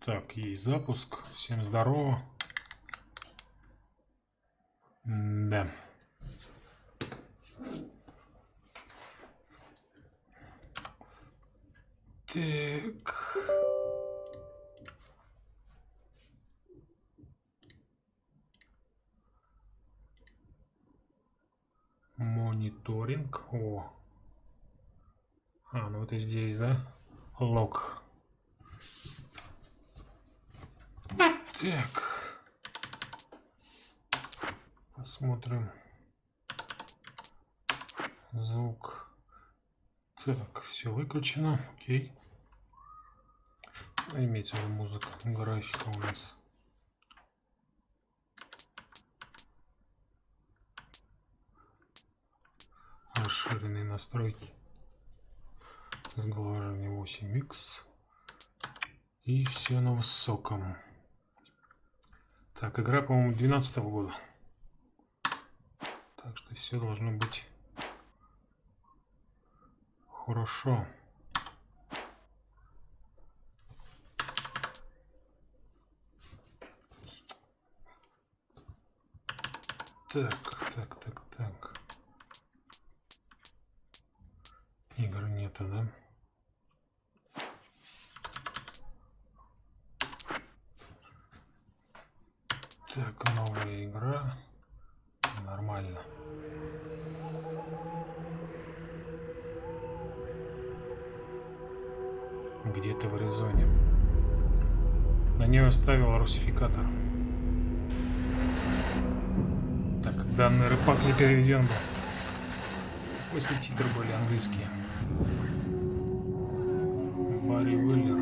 Так, есть запуск. Всем здорово. Да. Так. Мониторинг. О. Ну вот и здесь, да? Лог. Так. Посмотрим. Звук. Так, все выключено. Окей. Имеется в виду музыка, графика у нас. Расширенные настройки. Сглаживание 8х. И все на высоком. Так, игра, по-моему, 12-го года. Так что все должно быть хорошо. Так. Игр нету, да? Так, новая игра. Нормально. Где-то в Аризоне. На нее оставил русификатор. Так как данный рэпак не переведен был. В смысле, титры были английские. Барри Уиллер.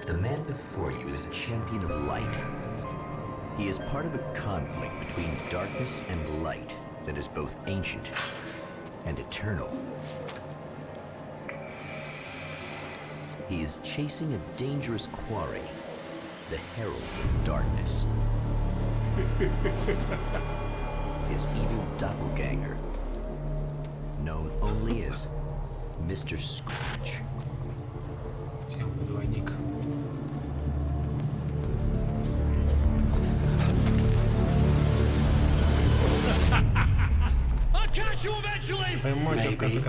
The man before you is a champion of light. He is part of a conflict between darkness and light that is both ancient and eternal. He is chasing a dangerous quarry, the Herald of Darkness. His evil doppelganger, known only as Mr. Scratch. Темный двойник. Maybe,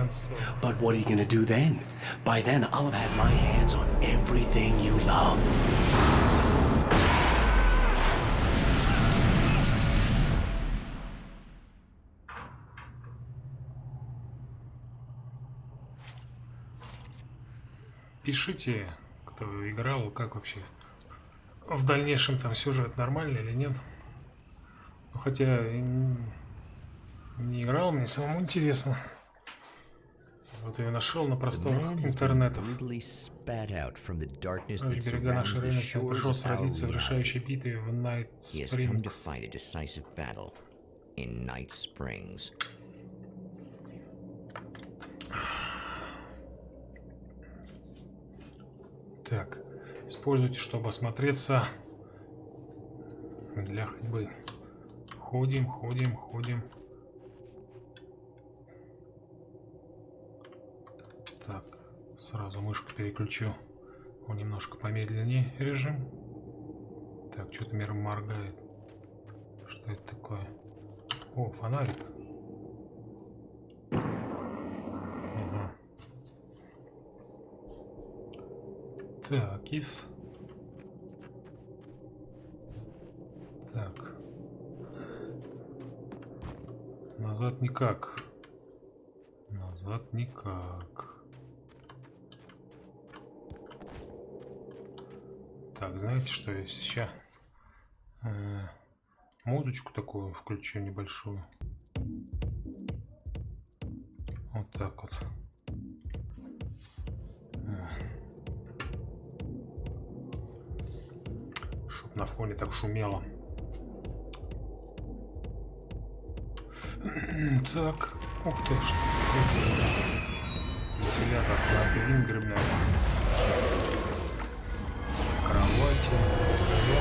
but what are you gonna do then? By then, I'll have had my hands on everything you love. Пишите, кто играл, как вообще в дальнейшем там сюжет нормальный или нет. Ну, хотя не играл, мне самому интересно. Вот я нашел на просторах интернетов. Берега нашей рыночной пришел сразиться в решающей битве в Найт Спрингс. Так, используйте, чтобы осмотреться для ходьбы. Ходим. Так, сразу мышку переключу в немножко помедленнее режим. Так, что-то мир моргает. Что это такое? О, фонарик. Ага. Так, Так. Назад никак. Так, знаете, что я сейчас музычку такую включу небольшую. Вот так вот. Чтоб на фоне так шумело. Так, ух ты, что вентилятор, лабиринт грибной. Кровати,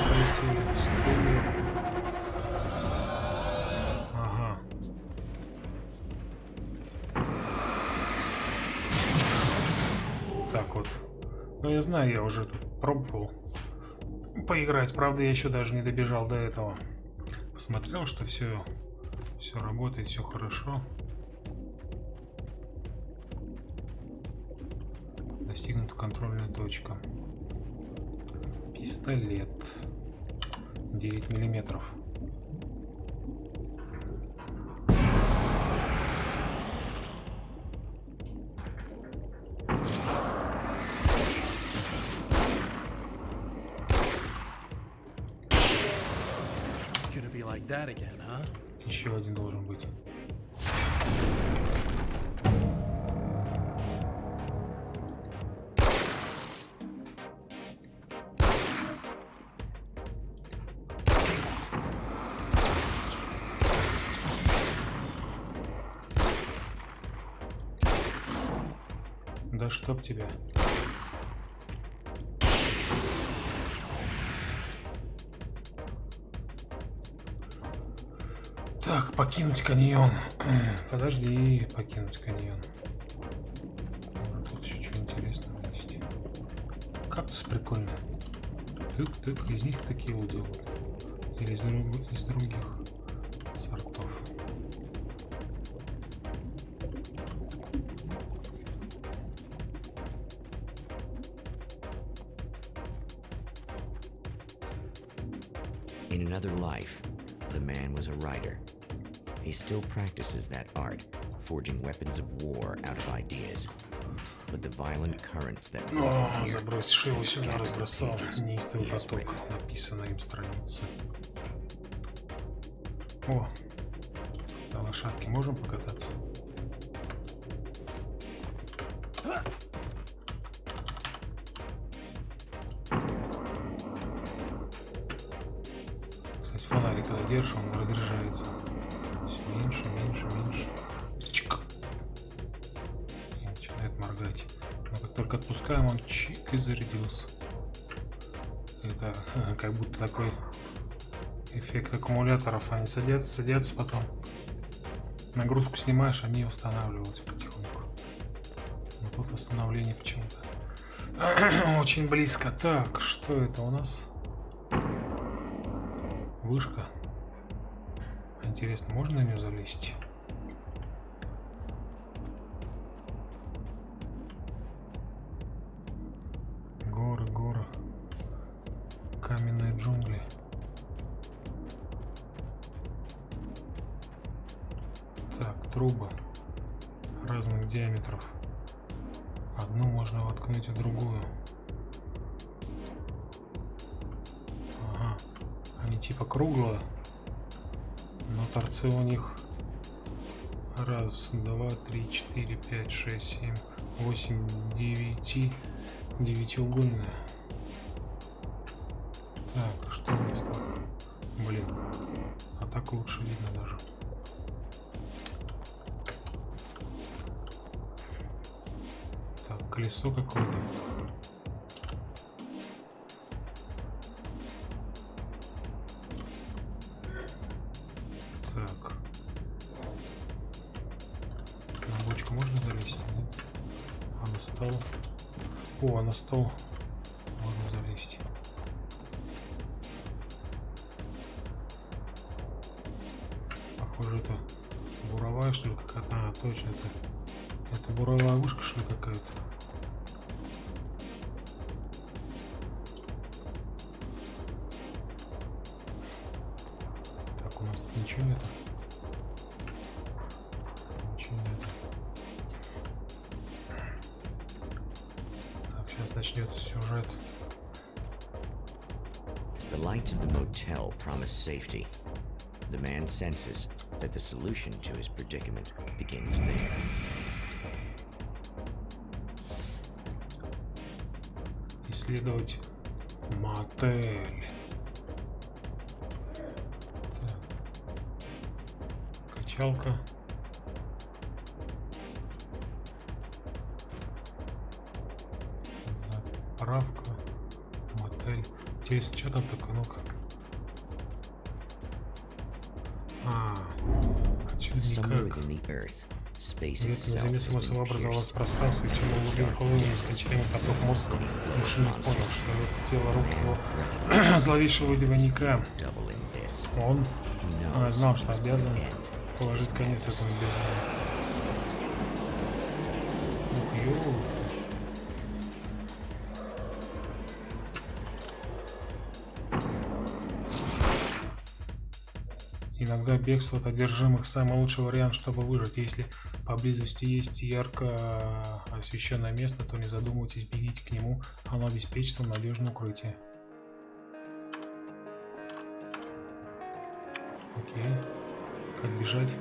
полетели, стулья. Ага. Так вот. Ну я знаю, я уже тут пробовал поиграть. Правда, я еще даже не добежал до этого. Посмотрел, что все работает, все хорошо. Достигнута контрольная точка. Пистолет 9 миллиметров. Еще один должен быть. Да чтоб тебя. Так, покинуть каньон. Подожди, покинуть каньон. Тут еще что интересного есть. Кактус прикольный. Тык-тык, из них такие вот. Или из других сортов. In another life, the man was a writer. He still practices that art, forging weapons of war out of ideas. But the violent currents that забросишь его сюда, разбросал неистовый поток, написанной им страницы. О, на лошадке можем покататься? Кстати, фонарик, когда держишь, он разряжается. Все меньше, меньше, меньше. Чик. И начинает моргать. Но как только отпускаем, он чик и зарядился. Это как будто такой эффект аккумуляторов. Они садятся, потом нагрузку снимаешь, они восстанавливаются потихоньку. Но тут восстановление почему-то очень близко. Так, что это у нас? Вышка. Интересно, можно на нее залезть? Горы, горы. Каменные джунгли. Так, трубы разных диаметров. Одну можно воткнуть в другую. Ага. Они типа круглые, но торцы у них 1, 2, 3, 4, 5, 6, 7, 8, 9 девятиугольные. Так, что у нас тут? Блин, а так лучше видно даже. Так, колесо какое-то. Так. На бочку можно залезть? Нет. А на стол? О, а на стол можно залезть. Похоже, это буровая, что ли, какая-то. А, точно, это буровая вышка, что ли, какая-то. Так, у нас тут ничего нету. Ничего нету. Так, сейчас начнется сюжет. The lights of the motel promise safety. The man senses that the solution to his predicament begins there. Исследовать мотель. Так. Качалка. Заправка. Мотель. Интересно, что там такое? Ну-ка. Отсюда никак. Где-то на Земле само собой образовалось пространство, и чем углублен холодный нескончаемый поток мозга. Мужчина понял, что это тело рук его зловещего двойника. Он знал, что обязан положить конец этому безумию. Иногда бегство от одержимых самый лучший вариант, чтобы выжить. Если поблизости есть ярко освещенное место, то не задумывайтесь, бегите к нему, оно обеспечит вам надежное укрытие. Окей. Как бежать?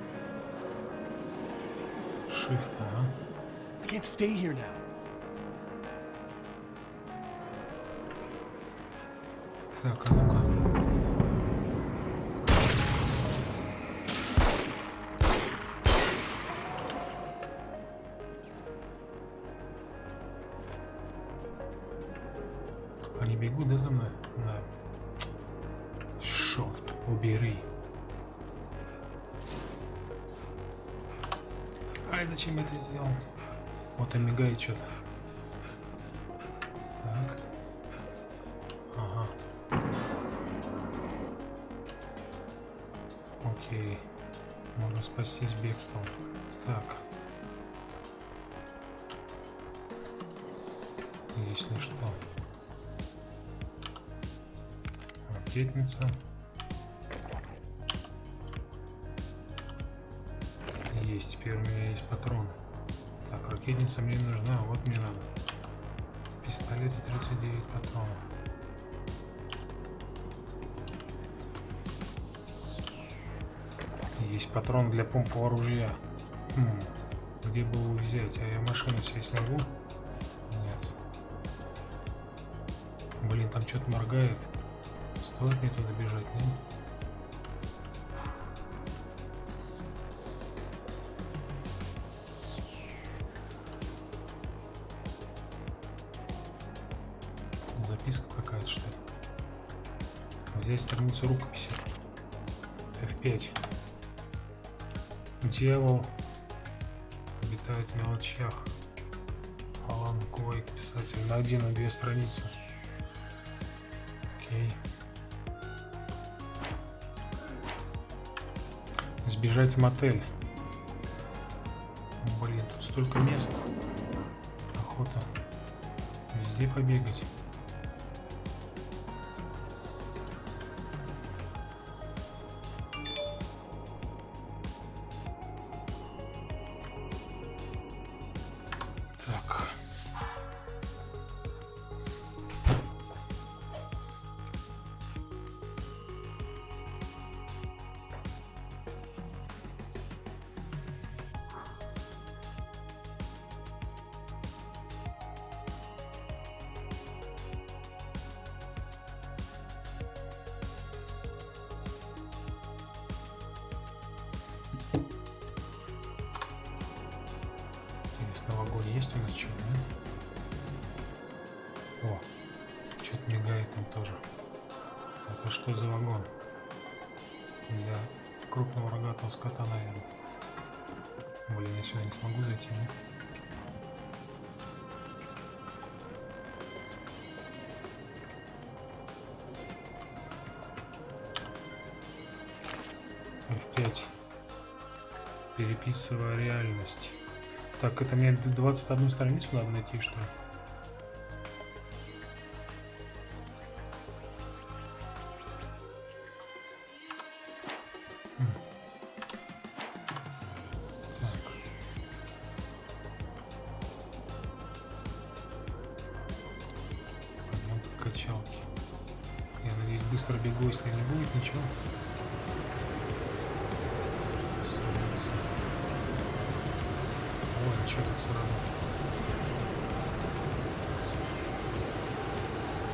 Shift, ага. I can't stay here now. Так, а ну-ка. Они бегут, да, за мной? Да. Черт, убери. Ай, зачем я это сделал? Вот и мигает что-то. Так. Ага. Окей. Можно спастись бегством. Так. Если что. Ракетница. Есть, теперь у меня есть патрон. Так, ракетница мне не нужна, вот мне надо. Пистолет и 39 патронов. Есть патрон для помпового ружья. Где бы его взять? А я машину себе смогу? Нет. Блин, там что-то моргает. Стоит мне туда бежать, нет? Записка какая-то, что ли? Взять страницу рукописи. F5. Дьявол обитает в мелочах. Алан Куайк, писатель. На 1-2 страницы. Окей. Сбежать в мотель. Блин, тут столько мест. Охота везде побегать. Так. Интересно, в огонь есть у нас что, да? О, что-то мигает там тоже. Так, а что за вагон? Для крупного рогатого скота, наверное. Блин, я сюда не смогу зайти, нет? F5. Переписывая реальность. Так, это мне 21 страницу надо найти, что ли? Так. Подъем по качалке. Я надеюсь, быстро бегу, если не будет ничего. Ой, что так сразу?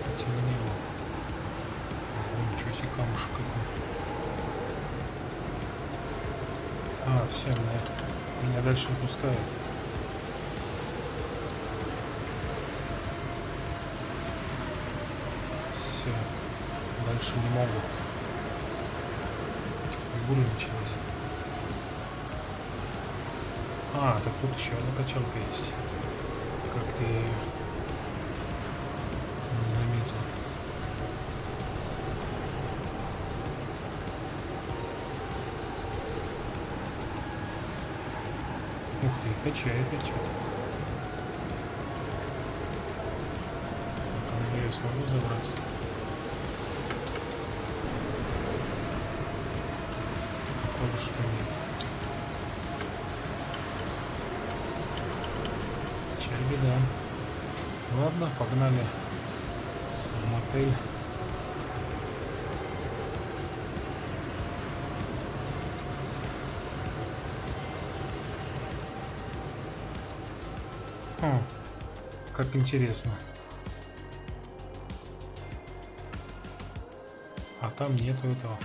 Потемнело. Ого, ничего себе, камушек какой. А, все, меня дальше не пускают. Все, дальше не могу. Буря началась. А, так тут еще одна качалка есть. Как ты ее не заметил. Ух ты, качает. Так, я смогу забраться? Похоже, что нет. Беда. Ладно, погнали в мотель. О, как интересно. А там нету этого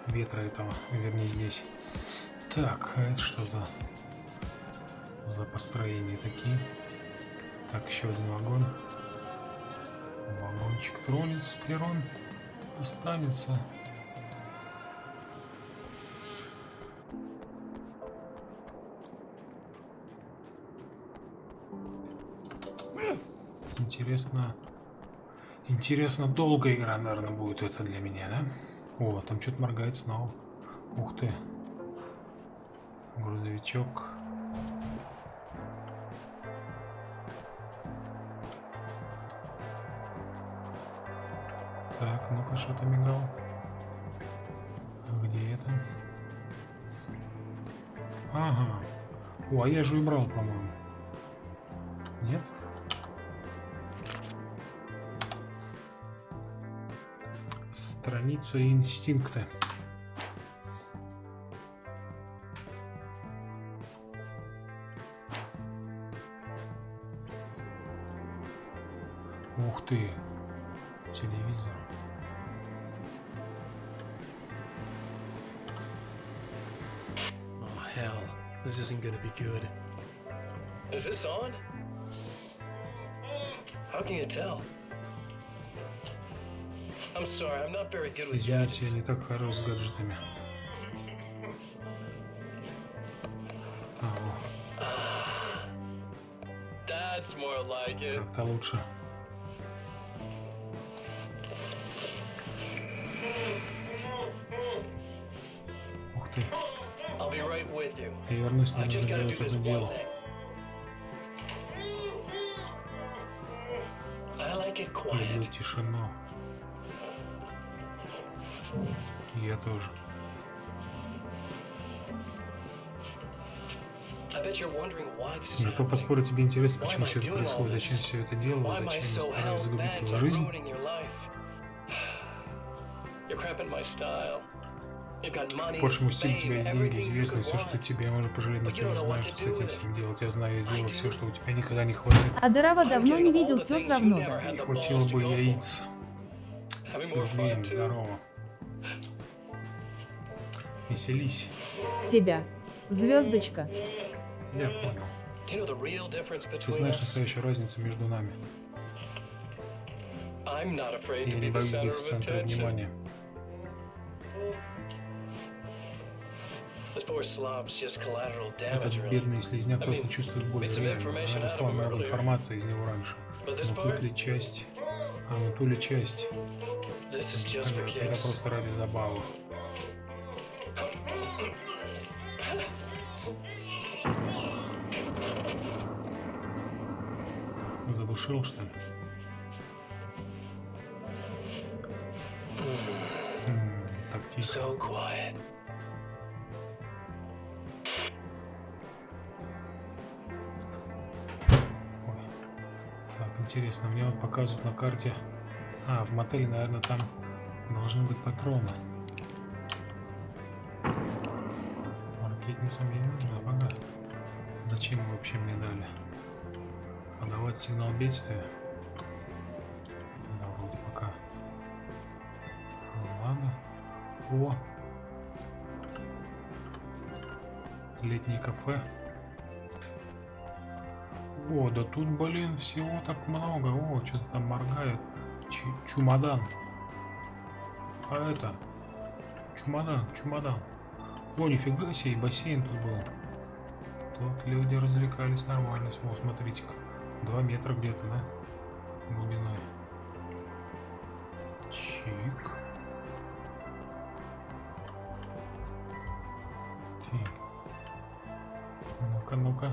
ветра этого, вернее, здесь. Так, это что за построения такие? Так, еще один вагон. Вагончик тронется, перрон останется. Интересно, долго игра, наверное, будет это для меня, да? О, там что-то моргает снова. Ух ты. Грузовичок. Так, ну-ка, что-то мигал. А где это? Ага. О, а я же убрал, по-моему. Нет? Страница инстинкта. Ух ты. Телевизор. Oh, hell. This isn't gonna be good. Is this on? How can you tell? I'm sorry, I'm not very good with Извините, gadgets. я не так хорош с гаджетами. That's more like it. Так-то лучше. Ух ты. I'll be right with you. Я вернусь, мне I нужно just gotta do сделать this одно one дело. thing. I like it Люблю quiet. тишину. Я тоже. I bet you're wondering why this is Готов happening. поспорить, тебе интересно, Why почему am I все это doing all происходит, this? зачем все это делаю, Why am I зачем я so стараюсь загубить hell-bent твою on жизнь. ruining your life? You're cramping my style. You've got money, Большему стилю у тебя fame, есть деньги, everything you известно, could все, что want. тебе, я могу пожалеть, но But ты you не don't know знаешь, what что to с do этим with всем it. делать. Я знаю, я сделаю I все, do. что у тебя никогда не хватит. А Дырава I'm давно не getting all видел the тёс things you равно. never had Не the хватило balls to бы go for. яиц. Having more fun, Блин, too. здорово. Веселись. Тебя. Звездочка. Я понял. Do you know the real difference Ты between знаешь us? настоящую разницу между нами. I'm not afraid Я to не be the боюсь center быть в of центре attention. внимания. This poor slob's just collateral Этот damage, really. бедный слизняк просто чувствует боль, it's some реально. information Она out достала of him много earlier. информации из него раньше. But this Но тут part, ли часть... А, ну ту ли часть. this is just for Это kids. просто ради забавы. Задушил, что ли? Так тихо. So quiet. Ой. Так, интересно, мне вот показывают на карте. А, в мотеле, наверное, там должны быть патроны. Ракетница мне не нужна, пока. Зачем вообще мне дали? Подавать сигнал бедствия? Да, вроде пока. Ну, ладно. О! Летнее кафе. О, да тут, блин, всего так много. О, что-то там моргает. Чемодан. А это? Чемодан. О, нифига себе, бассейн тут был. Тут люди развлекались нормально. О, смотрите-ка. 2 метра где-то, да? Глубиной. Чик. Тик. Ну-ка.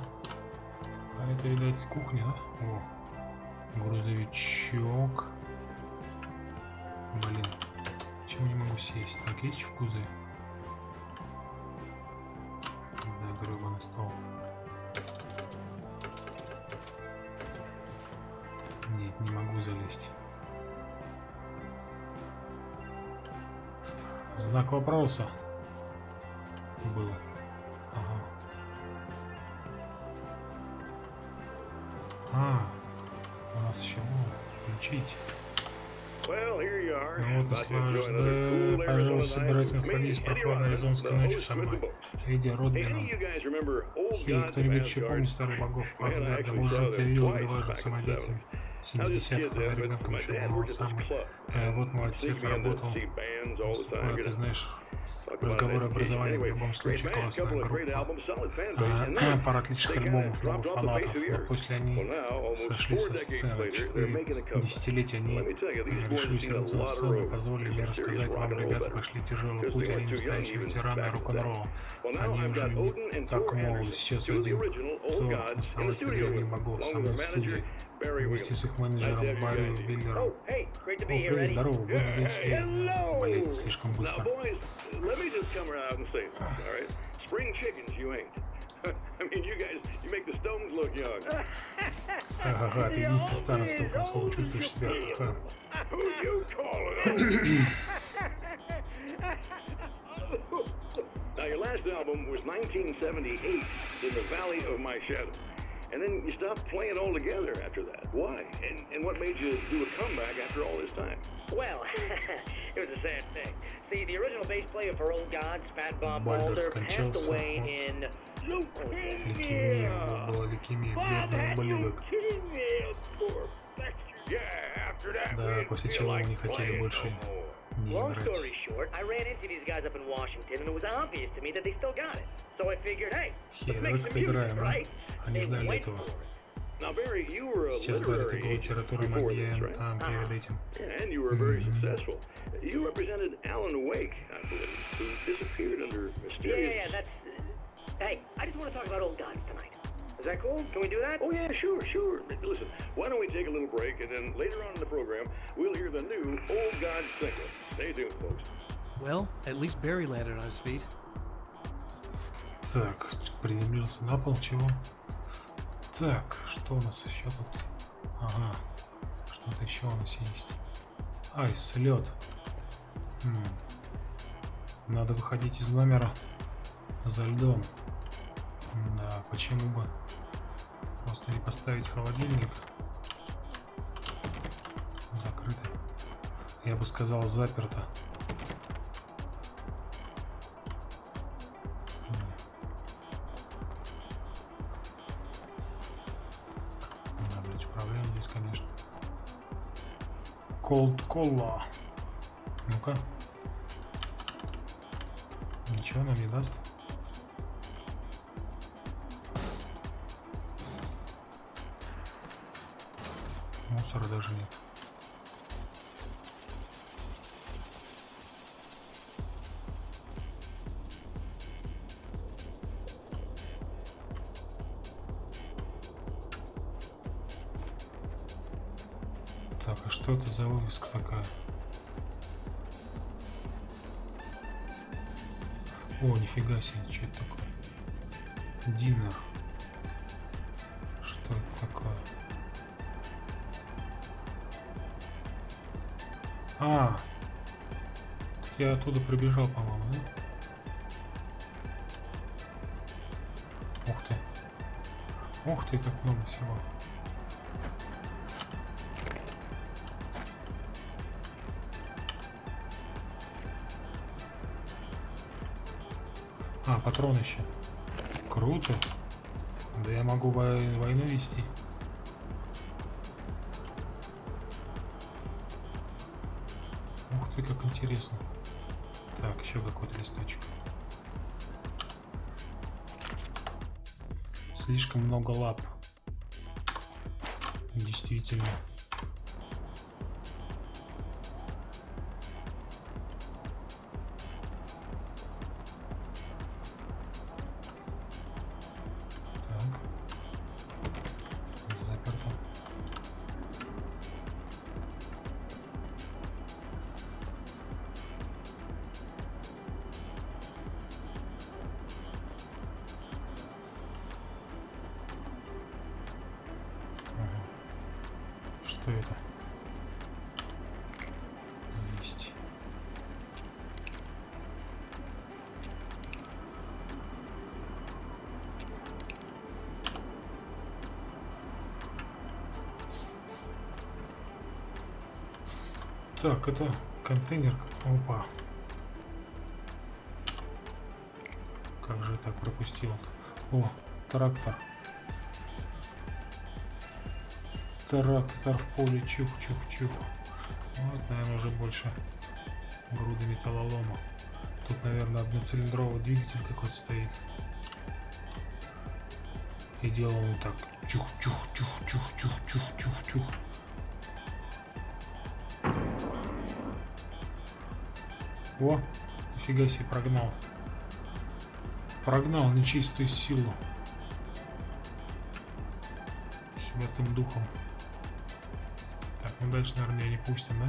А это, видать, кухня, да? О, грузовичок. Блин, чем не могу сесть? Так, есть в кузове? Да, гребаный стол. Нет, не могу залезть. Знак вопроса был. Ага. У нас еще включить. Ну вот, пожалуйста, собирайтесь насладиться прохладной аризонской ночью со мной. Эдди Родбином. Хей, кто-нибудь еще помнит старых богов Асгарда? Может, перевел важно самодеятельным 70-х, когда ребенком еще был самый. Вот мой отец работал. Ты знаешь, разговоры образования в любом случае классная группа. Пара отличных альбомов новых фанатов, но после они сошли со сцены. 4 десятилетия они решили вернуться на сцену, позволили мне рассказать вам, ребята прошли тяжелый путь, они настоящие ветераны рок-н-ролла. Они уже не так молоды. Сейчас один, кто основатель древних богов, со мной в студии, вместе с их менеджером Барри Виллером. О, привет, здорово, вот здесь болеет слишком быстро. Let me just come out and say this, all right? Spring chickens, you ain't. I mean, you make the stones look young. Ага, ты единственный старый стол, насколько чувствуешь себя. Who you calling? Now, your last album was 1978, In the Valley of My Shadow. And then you stopped playing altogether after that. Why? And what made you do a comeback after all this time? Well, it was a sad thing. See, the original bass player for Old Gods, Fat Bob Balder, passed away in... Лейкемия, была лейкемия, бедный ублюдок. Да, после чего мы не хотели больше не Long играть. story short, I ran into these guys up in Washington, and it was obvious to me that they still got it. So I figured, hey, let's make some music, right? Они They ждали went этого. for it. Now, Barry, you were a Сейчас говорят, ты literary был agent литературным before this, right? агентом перед этим. And you were very successful. You represented Alan Wake, I believe, who disappeared under mysterious... Yeah, that's... Hey, I just want to talk about Old Gods tonight. Is that cool? Can we do that? Oh, yeah, sure. Listen, why don't we take a little break, and then later on in the program, we'll hear the new Old Gods single. Stay tuned, folks. Well, at least Barry landed on his feet. Так, приземлился на пол, чего? Так, что у нас еще тут? Ага, что-то еще у нас есть. Айс, лед. Надо выходить из номера за льдом. Да, почему бы просто не поставить холодильник? Закрыто. Я бы сказал, заперто. Да, блядь, управление здесь, конечно. Cold Cola. Ну-ка. Ничего нам не даст. Мусора даже нет. Так, а что это за вывеска такая? О, нифига себе, что это такое? Динер. Что это такое? Так я оттуда прибежал, по-моему, да? Ух ты. Ух ты, как много всего. Патрон еще. Круто. Да я могу войну вести. Ух ты, как интересно. Так, еще какой-то листочек. Слишком много лап. Действительно. Так. Заперто. Что это? Есть. Так, это контейнер. Опа. Как же я так пропустил? О, трактор. Трактор в поле, чух-чух-чух. Вот, наверное, уже больше груды металлолома. Тут, наверное, одноцилиндровый двигатель какой-то стоит. И делал он так. Чух-чух-чух-чух-чух-чух-чух-чух. О, нифига себе, прогнал. Прогнал нечистую силу. Святым духом. Так, ну дальше, наверное, меня не пустим, да?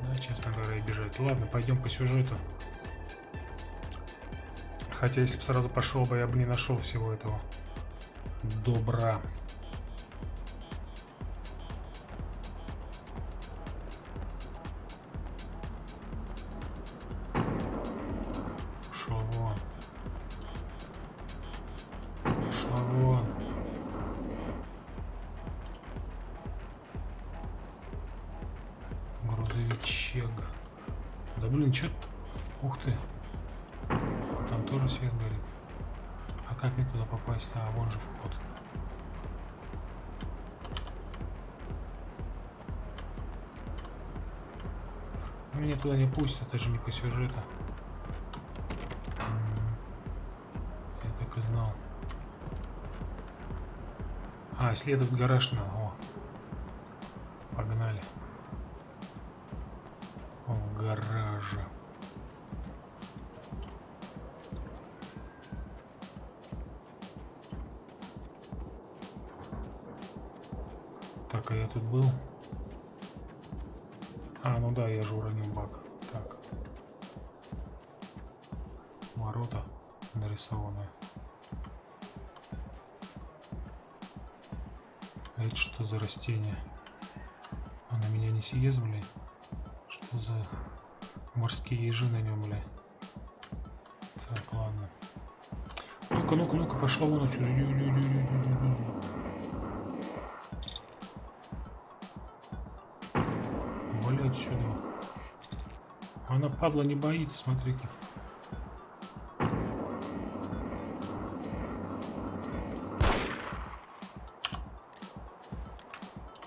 Да, честно говоря, и бежать. Ладно, пойдем по сюжету. Хотя, если бы сразу пошел бы, я бы не нашел всего этого добра. Шел вон. Шел вон. Грузовичек. Да блин, чё? Ух ты. Там тоже свет горит. А как мне туда попасть? А, вон же вход. Меня туда не пустят, это же не по сюжету. Я так и знал. А, исследовать гараж надо. О. Погнали. В гараже. Так, а я тут был? А, ну да, я же уронил бак. Так. Ворота нарисованные. А это что за растение? Она меня не съест, блядь? Что за морские ежи на нем, блядь? Так, ладно. Ну-ка, ну-ка, ну-ка, пошла вон отсюда. Вали отсюда. Она, падла, не боится, смотри-ка.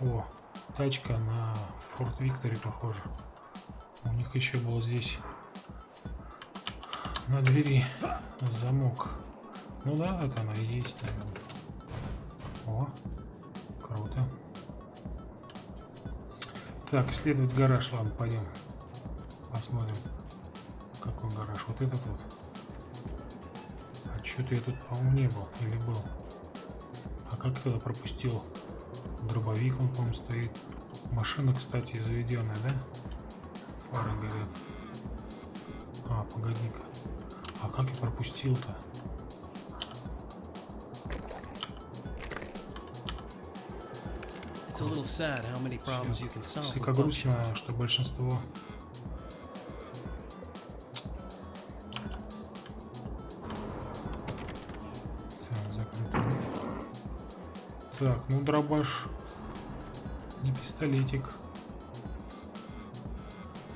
О, тачка на Форт Виктори похожа. У них еще был здесь на двери замок. Ну да, это она и есть, наверное. О, круто. Так, исследовать гараж. Ладно, пойдем. Посмотрим. Какой гараж? Вот этот вот. А что-то я тут, по-моему, не был. Или был? А как кто-то пропустил? Дробовик, он, по-моему, стоит. Машина, кстати, заведенная, да? Фары горят. А, погоди-ка. А как я пропустил-то? Слегка грустно, что большинство... Так, закрыто. Так, ну дробаш. Не пистолетик.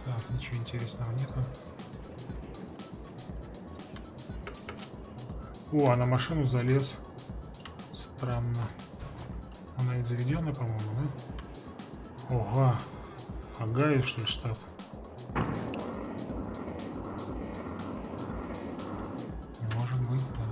Так, ничего интересного нету. О, а на машину залез. Странно. Она ведь заведенная, по-моему, да? Ого. Агая, что ли, штат? Может быть, да.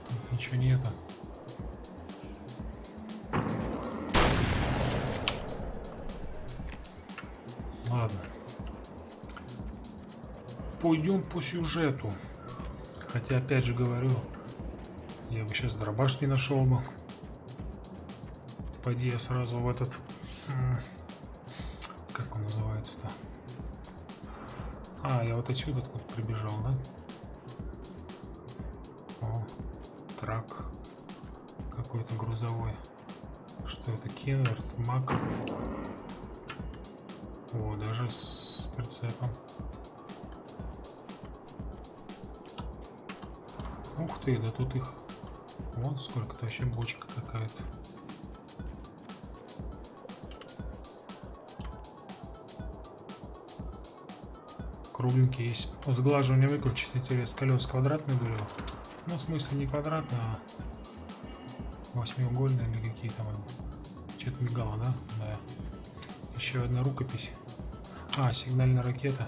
Тут ничего нету. Ладно. Пойдем по сюжету. Хотя, опять же говорю, я бы сейчас дробаш не нашел бы. Пойди я сразу в этот... Как он называется-то? А, я вот отсюда откуда прибежал, да? О, трак. Какой-то грузовой. Что это? Кеннерт, Мак. О, даже с прицепом. Ух ты, да тут их... Вон сколько-то, вообще бочка какая-то. Кругленький есть. Сглаживание выключить, интересно. Колес квадратные были. Ну, в смысле не квадратные, а восьмиугольные или какие там. Что-то мигало, да? Да. Еще одна рукопись. А, сигнальная ракета.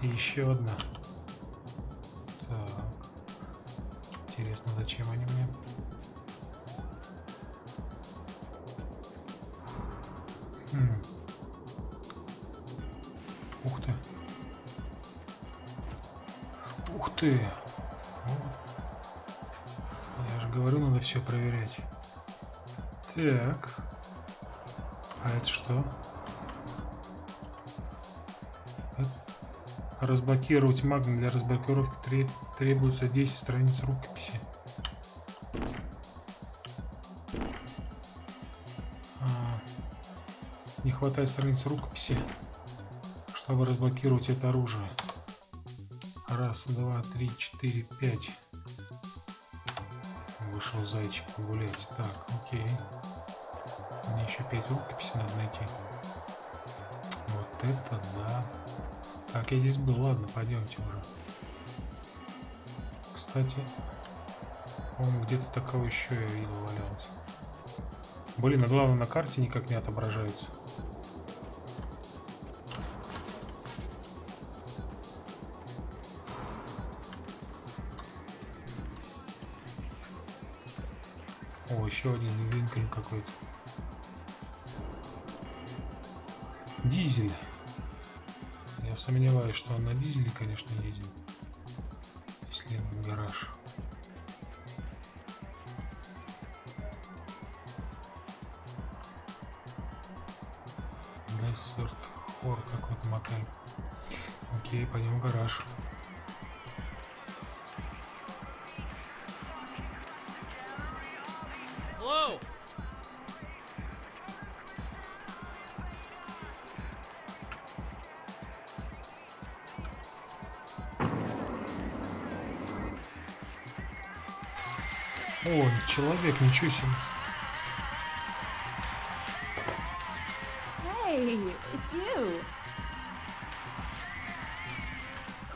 И еще одна. Так. Интересно, зачем они мне? Ух ты. Ух ты. Я же говорю, надо все проверять. Так. А это что? Разблокировать магнит. Для разблокировки требуется 10 страниц рукописи. Не хватает страниц рукописи, чтобы разблокировать это оружие. Раз, два, три, четыре, пять. Вышел зайчик погулять. Так, окей. Мне еще 5 рукописей надо найти. Вот это да. Так, я здесь был. Ладно, пойдемте уже. Кстати, по-моему, где-то такого еще я видел валялось. Блин, а главное, на карте никак не отображается. О, еще один Линкольн какой-то. Дизель. Я сомневаюсь, что он на дизеле, конечно, ездит. Если в гараж. Лессерт Хор, какой-то мотель. Окей, пойдем в гараж. О, человек, ничего себе. Hey, it's you.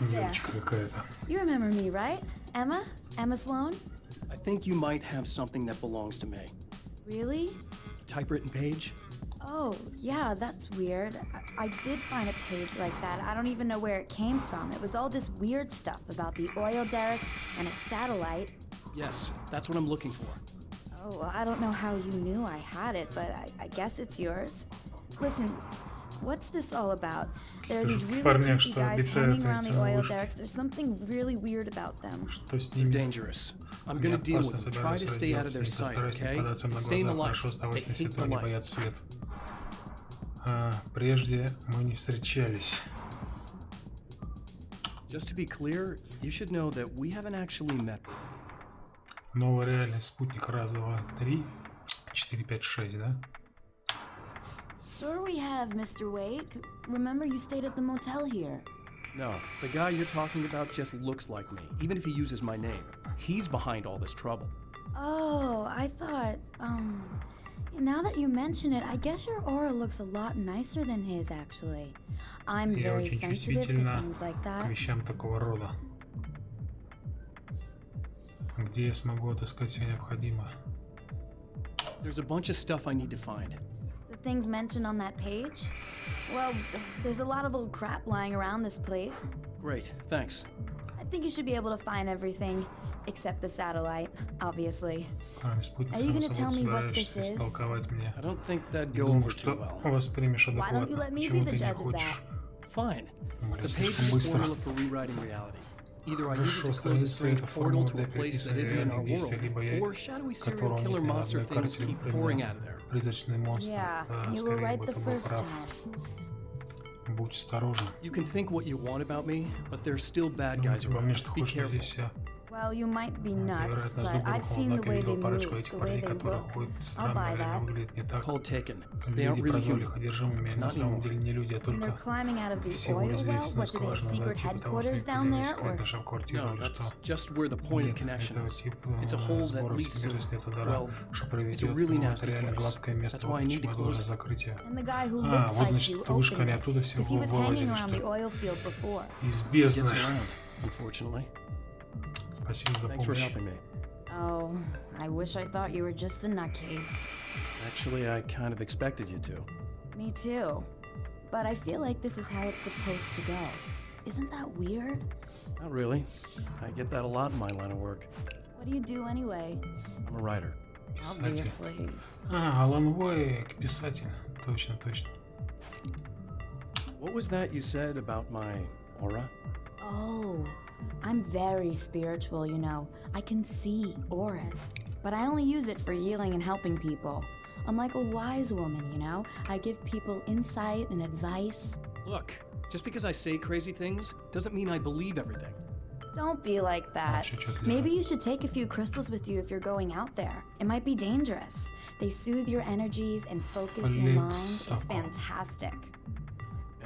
Девочка какая-то. You remember me, right? Emma? Emma Sloan? I think you might have something that belongs to me. Really? A typewritten page? Oh, yeah, that's weird. I did find a page like that. I don't even know where it came from. It was all this weird stuff about the oil derrick and a satellite. Yes, that's what I'm looking for. Oh, well, I don't know how you knew I had it, but I guess it's yours. Listen, what's this all about? There are these really creepy guys hanging around the oil derricks. There's something really weird about them. They're dangerous. I'm gonna deal with them. Try to stay out of their sight, okay? Stay in the light. They hate the light. Прежде мы не встречались. Just to be clear, you should know that we haven't actually met. Новый реальный спутник. Раз, два, три, 4, 5, 6, да? Sure we have, Mr. Wake. Remember you stayed at the motel here. No, the guy you're talking about just looks like me, even if he uses my name. He's behind all this trouble. Oh, I thought, now that you mention it, I guess your aura looks a lot nicer than his, actually. I'm Я very очень sensitive to чувствительна things like к that. вещам такого рода. Где я смогу отыскать все необходимое? There's a bunch of stuff I need to find. The things mentioned on that page? Well, there's a lot of old crap lying around this place. Great, thanks. I think you should be able to find everything, except the satellite, obviously. Кроме спутника, Are you само gonna tell собой, me what this собираешься is? истолковать мне. I don't think that'd Не go думаю, over что too well. воспримешь Why don't you адекватно. let me be Почему the ты не judge of хочешь? that? Fine. Блин, The page слишком is a быстро. formula for rewriting reality. Either I use it Хорошо, to close a страница strange это portal формула to a для place that переписывания isn't in our реальных действий, либо world, я, or shadowy serial которого killer нет на monster одной things карте, keep pouring out of there. призрачный монстр. Yeah, Да, you were скорее right бы the ты был first прав. time. Будь осторожен. You can think what you want about me, but there's still bad Думаю, guys обо мне, around. что Be хочешь, но careful. здесь я. Well, you might be Ты, nuts, вероятно, с but добрым I've seen the однако way they видел парочку move, этих the way парней, they которые look. ходят I'll странно, buy реально that. выглядят не так. Call taken. They aren't Люди really прозвали human. их одержимыми, на Not самом anymore. деле не люди, а And they're только climbing out of the всего oil лезли в well? What, do they have скважину, да, secret типа того, headquarters что down они there, секретная or? штаб-квартира No, или что? that's just where the point of Нет, connection это is. типа It's a hole that сбора leads всемирной to, света дара, well, что it's a приведет really в nasty реально place. гладкое место, That's why I вот need to почему я close должен it. закрыть ее. And the guy who А, looks вот like значит, you вышка, opened они it, оттуда все because he was вылазили, hanging around the что oil field before. из He бездны. gets around, unfortunately. Спасибо за Thanks for помощь. helping me. Oh, I wish I thought you were just a nutcase. Actually, I kind of expected you to. Me too. But I feel like this is how it's supposed to go. Isn't that weird? Not really. I get that a lot in my line of work. What do you do anyway? I'm a writer. Писатель. Obviously. А, Алан Уэйк, писатель. Точно, точно. What was that you said about my aura? Oh, I'm very spiritual, you know. I can see auras, but I only use it for healing and helping people. I'm like a wise woman, you know? I give people insight and advice. Look, just because I say crazy things doesn't mean I believe everything. Don't be like that. Maybe you should take a few crystals with you if you're going out there. It might be dangerous. They soothe your energies and focus your mind. It's fantastic.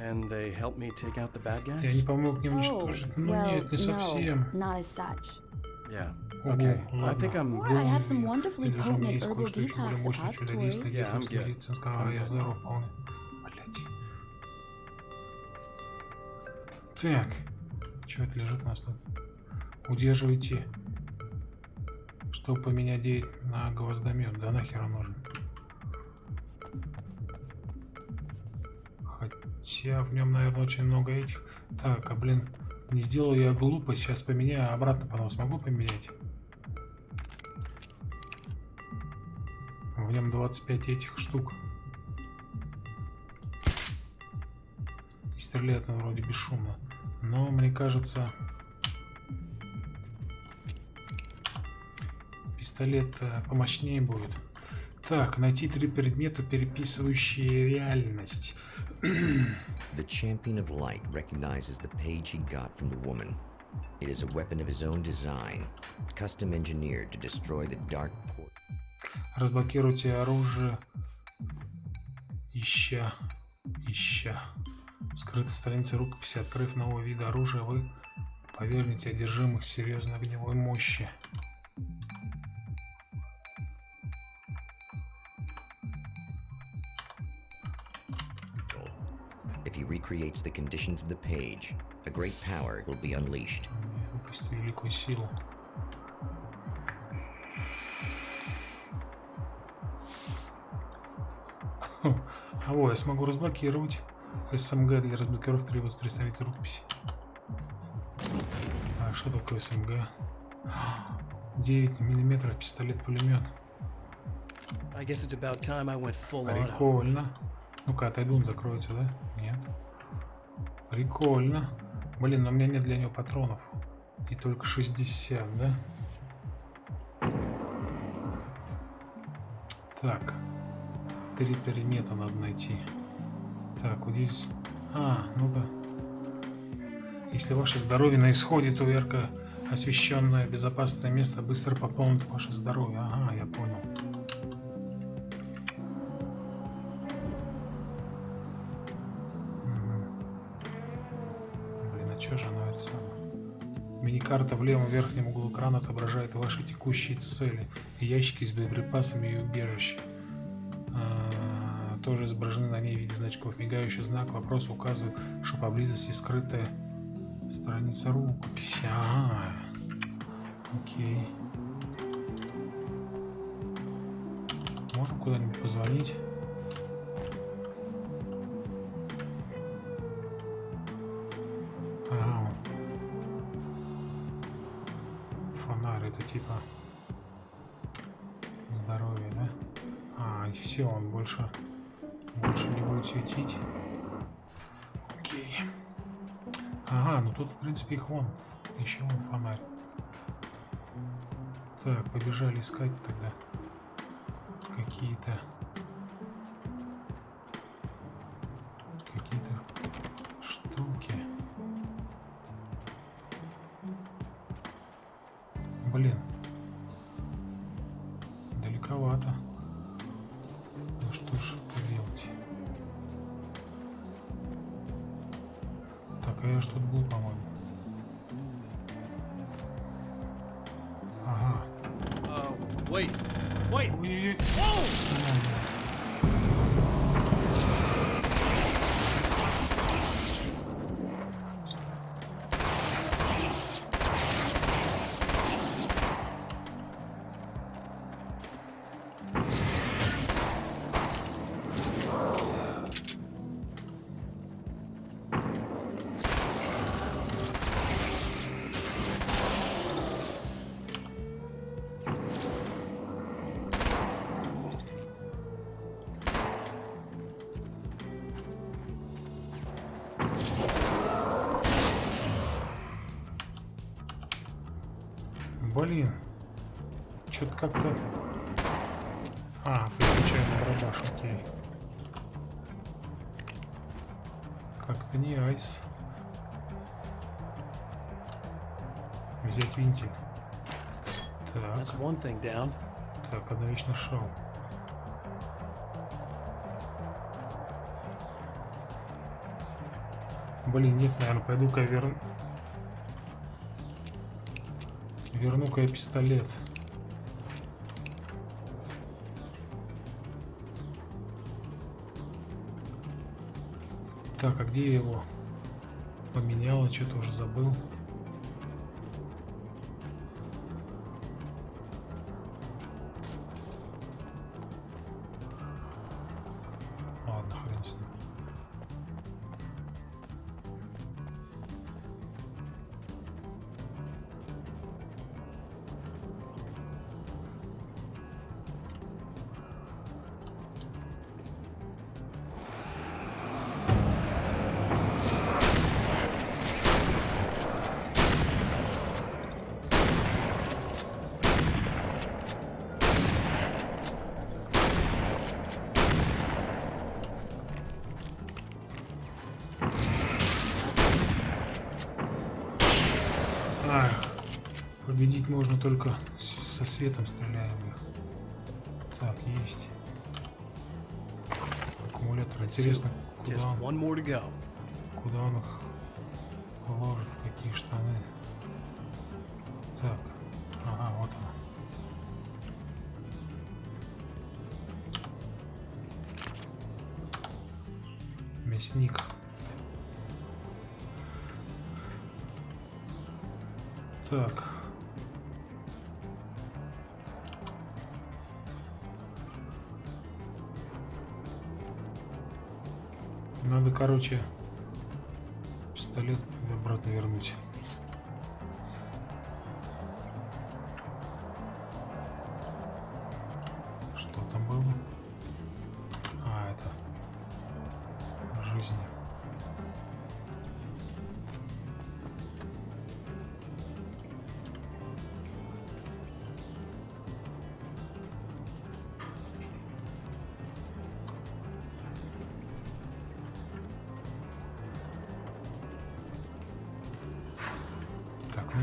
And they help me take out the bad Я guys? не помог не Oh, уничтожить. Ну well, нет, не no, совсем. not as such. Yeah. Ого, Okay. I ладно. think I'm. Or I have some wonderfully Или же у меня potent есть herbal кое-что еще более detox мощное чудодейственное suppositories. Yeah, I'm детокс good. медицинского, I'm я good. здоров вполне. Блять. Так, что это лежит у нас тут? Удерживайте, чтобы поменять 9 на гвоздомет. Да нахер он нужен? Хотя в нем, наверное, очень много этих. Так, а блин, не сделаю я глупость, сейчас поменяю, а обратно потом смогу поменять. В нем 25 этих штук. И стреляет он вроде бесшумно. Но мне кажется, пистолет помощнее будет. Так, найти 3 предмета, переписывающие реальность. The champion of light recognizes the page he got from the woman. It is a weapon of his own design, custom engineered to destroy the dark port. Разблокируйте оружие. Ища. Скрыта страница рукописи. Открыв нового вида оружия, вы повернете одержимых серьезной огневой мощи. If he recreates the conditions of the page, a great power will be unleashed. Выпустить великую силу. А вот, я смогу разблокировать. СМГ для разблокировки требуется 3 страницы рукописи. А что такое СМГ? 9 миллиметров пистолет-пулемет. I guess it's about time I went full auto. Прикольно. Ну-ка, отойду, он закроется, да? Нет. Прикольно. Блин, но у меня нет для него патронов. И только 60, да? Так. 3 предмета надо найти. Так, вот здесь... А, ну-ка. Если ваше здоровье на исходе, то ярко освещенное безопасное место быстро пополнит ваше здоровье. Ага, я понял. Чё же оно это самое? Мини-карта в левом верхнем углу экрана отображает ваши текущие цели. Ящики с боеприпасами и убежище. Тоже изображены на ней в виде значков. Мигающий знак вопроса указывает, что поблизости скрытая страница рукописи. Ага. Окей. Можно куда-нибудь позвонить? Ага. Фонарь, это типа здоровье, да? А, и все, он больше не будет светить. Окей. Ага, ну тут в принципе их вон. Еще вон фонарь. Так, побежали искать тогда какие-то штуки. Блин. Далековато. Ну что ж поделать. Так, а я ж тут был, по-моему. Ага. Wait. Ой-ой-ой. Блин, что-то как-то... А, переключаем на дробаш, окей. Как-то не айс. Взять винтик. Так. Так, одновечно шел. Блин, нет, наверное, пойду-ка верну-ка я пистолет. Так, а где я его поменял? Я что-то уже забыл. Ладно, хрен с ним. Победить можно только со светом, стреляем их. Так, есть. Аккумулятор. Интересно, куда он их положит, в какие штаны. Так, ага, вот он. Мясник. Так. Надо, короче, пистолет обратно вернуть. Что там было? А, это жизнь.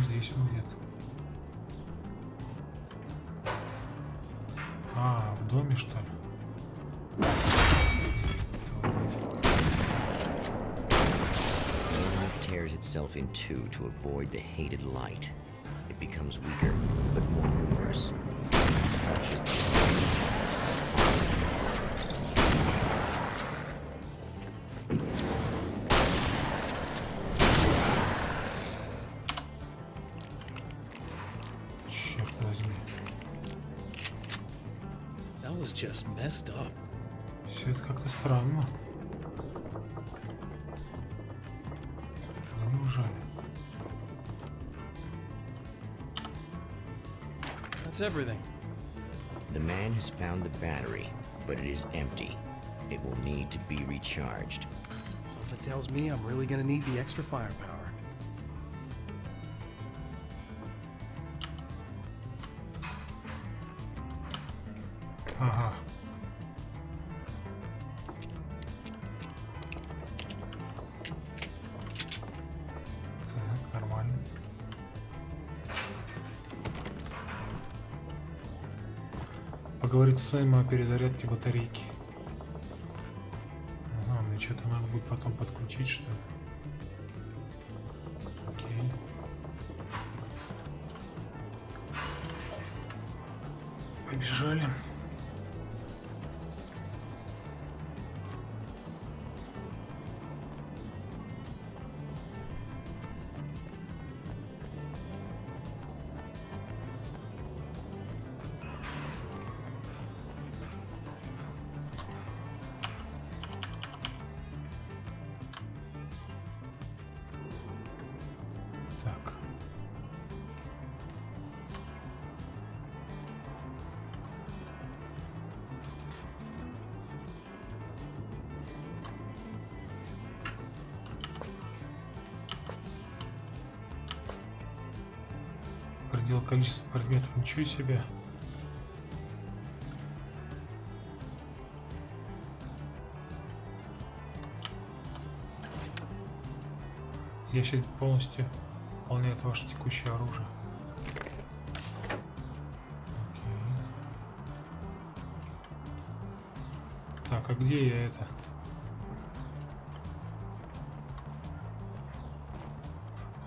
Здесь он где-то. А, в доме, что ли? tears itself in two to avoid the hated light. It becomes weaker, but more numerous. Such is the Черт возьми. That was just messed up. Все это как-то странно. Неужели? That's everything. The man has found the battery, but it is empty. It will need to be recharged. Something tells me I'm really gonna need the extra firepower. Ага. Так, нормально. Поговорить с Сэмом о перезарядке батарейки. Ага, мне что-то надо будет потом подключить, что ли? Окей. Побежали. Так. Предел количества предметов, ничего себе. Ящик полностью выполняет ваше текущее оружие. Окей. Так, а где я это?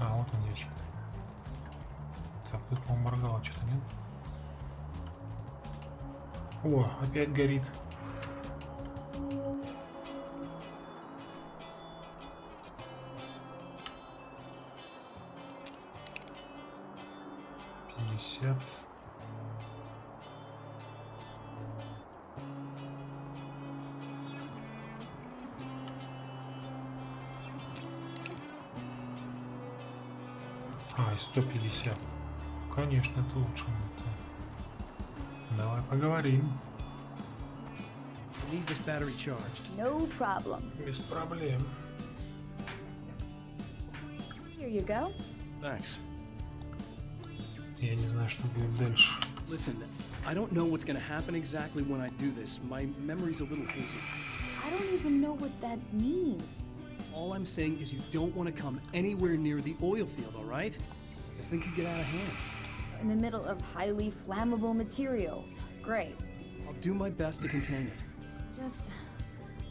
А, вот он ящик-то. Так, тут, по-моему, моргало что-то, нет? О, опять горит. А, и 150. Конечно, это лучше. Давай поговорим. Need this battery charged. No problem. Без проблем. Here you go. Thanks. Я не знаю, что будет дальше. Listen, I don't know what's gonna happen exactly when I do this. My memory's a little hazy. I don't even know what that means. All I'm saying is you don't want to come anywhere near the oil field, all right? This thing could get out of hand. In the middle of highly flammable materials. Great. I'll do my best to contain it. Just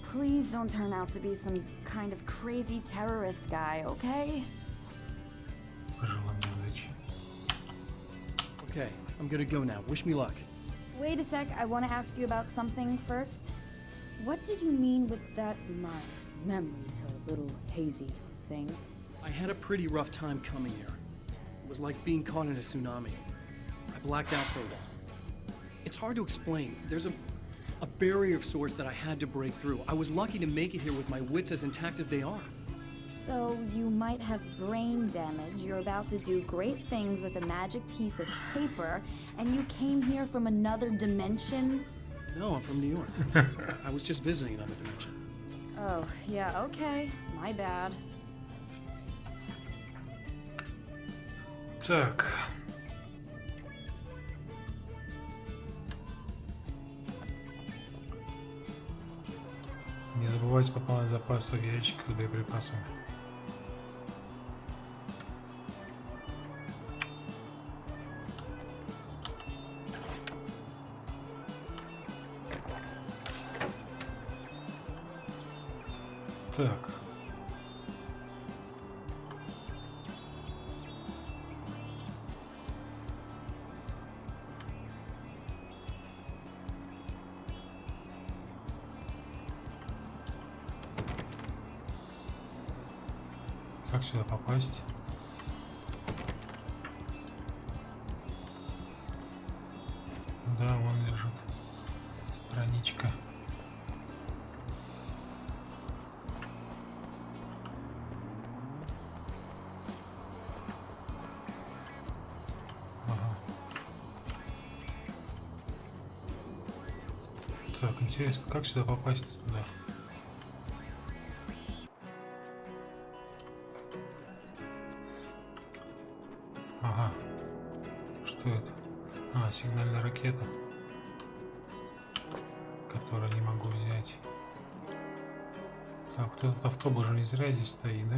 please don't turn out to be some kind of crazy terrorist guy, okay? Пожелаем удачи. Okay, I'm gonna go now. Wish me luck. Wait a sec, I want to ask you about something first. What did you mean with that my memory's a little hazy thing? I had a pretty rough time coming here. It was like being caught in a tsunami. I blacked out for a while. It's hard to explain. There's a barrier of sorts that I had to break through. I was lucky to make it here with my wits as intact as they are. So you might have brain damage, you're about to do great things with a magic piece of paper, and you came here from another dimension? No, I'm from New York. I was just visiting another dimension. Oh, yeah, okay. My bad. Так. Не забывайте пополнять запасы в ящик с боеприпасами. Так. как сюда попасть? Да, вон лежит страничка. Ага. Так, интересно, как сюда попасть туда? Ага. Что это? А, сигнальная ракета, которую не могу взять. Так, вот этот автобус же не зря здесь стоит, да?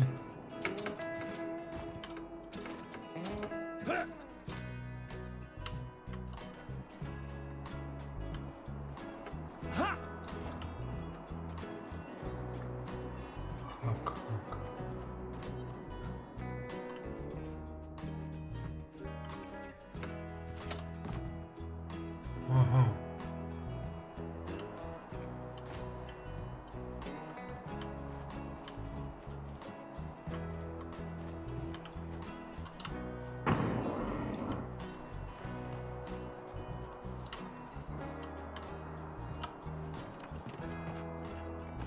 Ага.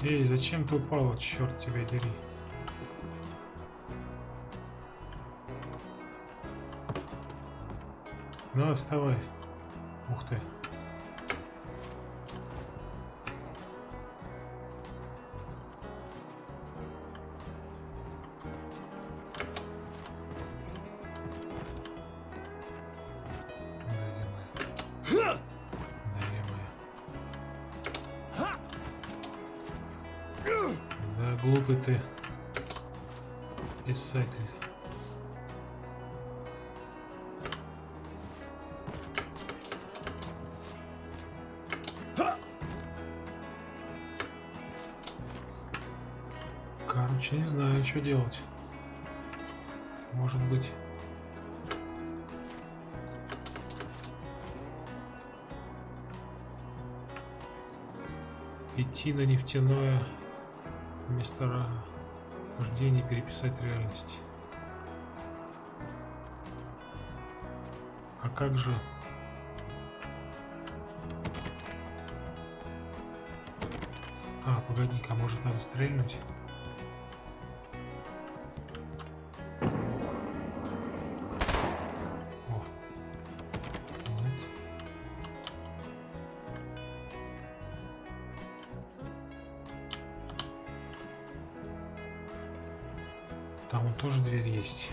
Эй, зачем ты упала, черт тебя дери? Ну, вставай. Ух ты. Да, глупый ты писатель. Короче, не знаю, что делать. Может быть... идти на нефтяное месторождение, переписать реальность. А как же... А, погоди-ка, может надо стрельнуть? Там вот тоже дверь есть.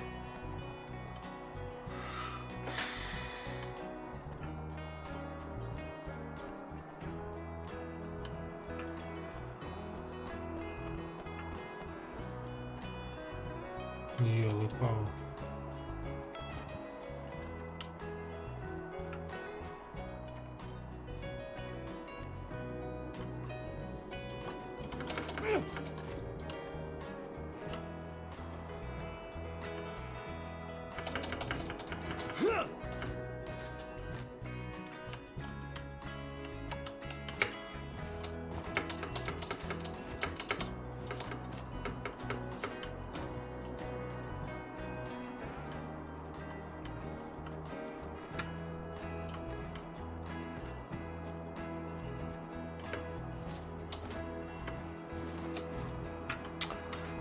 Ёлы-палы.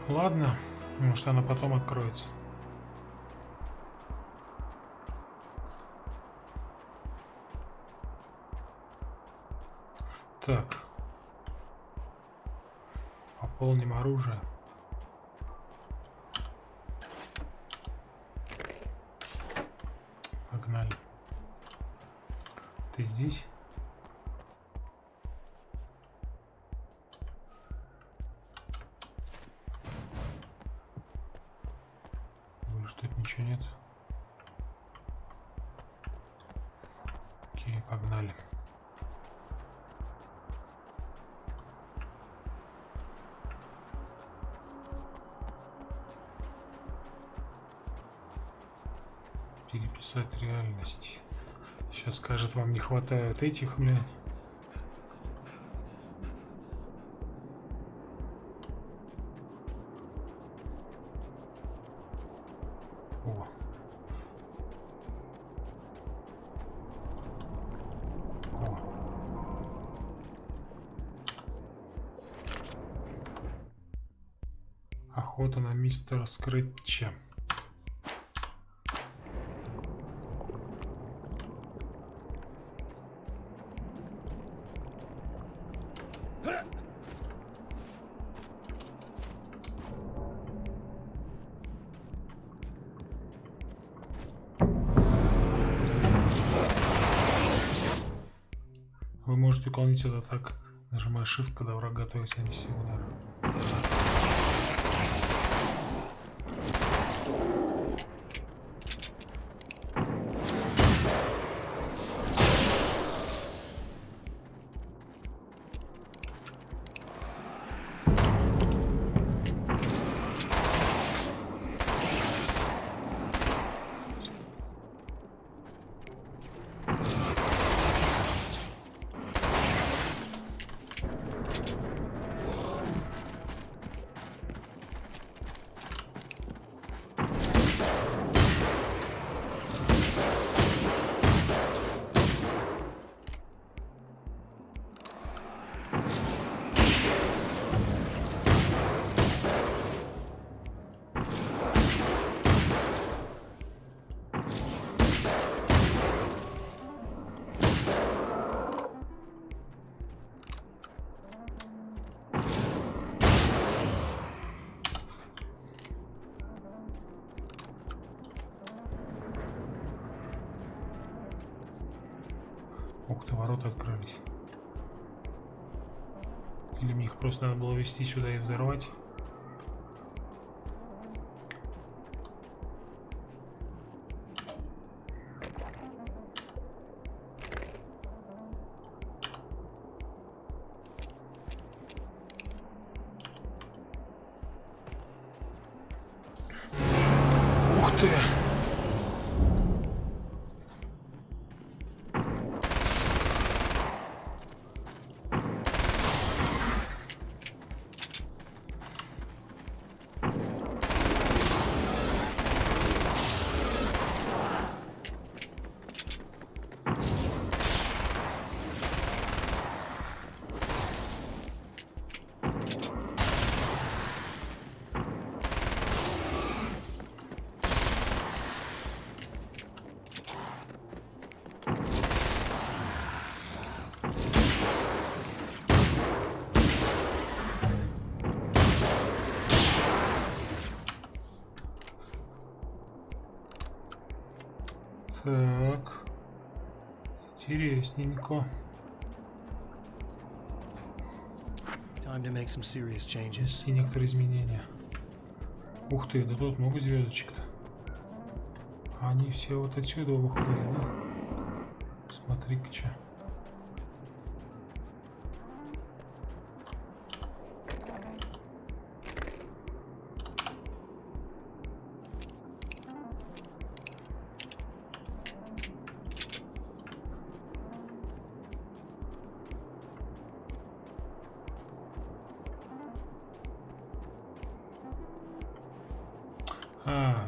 Ладно, может она потом откроется. Так. Пополним оружие. Погнали. Ты здесь? Тут ничего нет. Окей, погнали. Переписать реальность. Сейчас скажет, вам не хватает этих, блядь. О. О. Охота на мистера Скретча. Вы можете уклонить это так, нажимая Shift, когда враг готовится нанести удар. Ух ты, ворота открылись. Или мне их просто надо было вести сюда и взорвать? Ух ты! Так, интересненько. Time to make some serious changes. Внести некоторые изменения. Ух ты, да тут много звездочек-то. Они все вот отсюда выходят, да? Смотри-ка, что.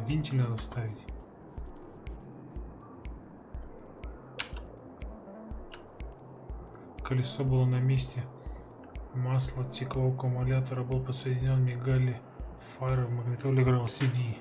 Винтель надо вставить. Колесо было на месте. Масло текло, аккумулятора был подсоединен, мигали фары, в магнитоле играл CD.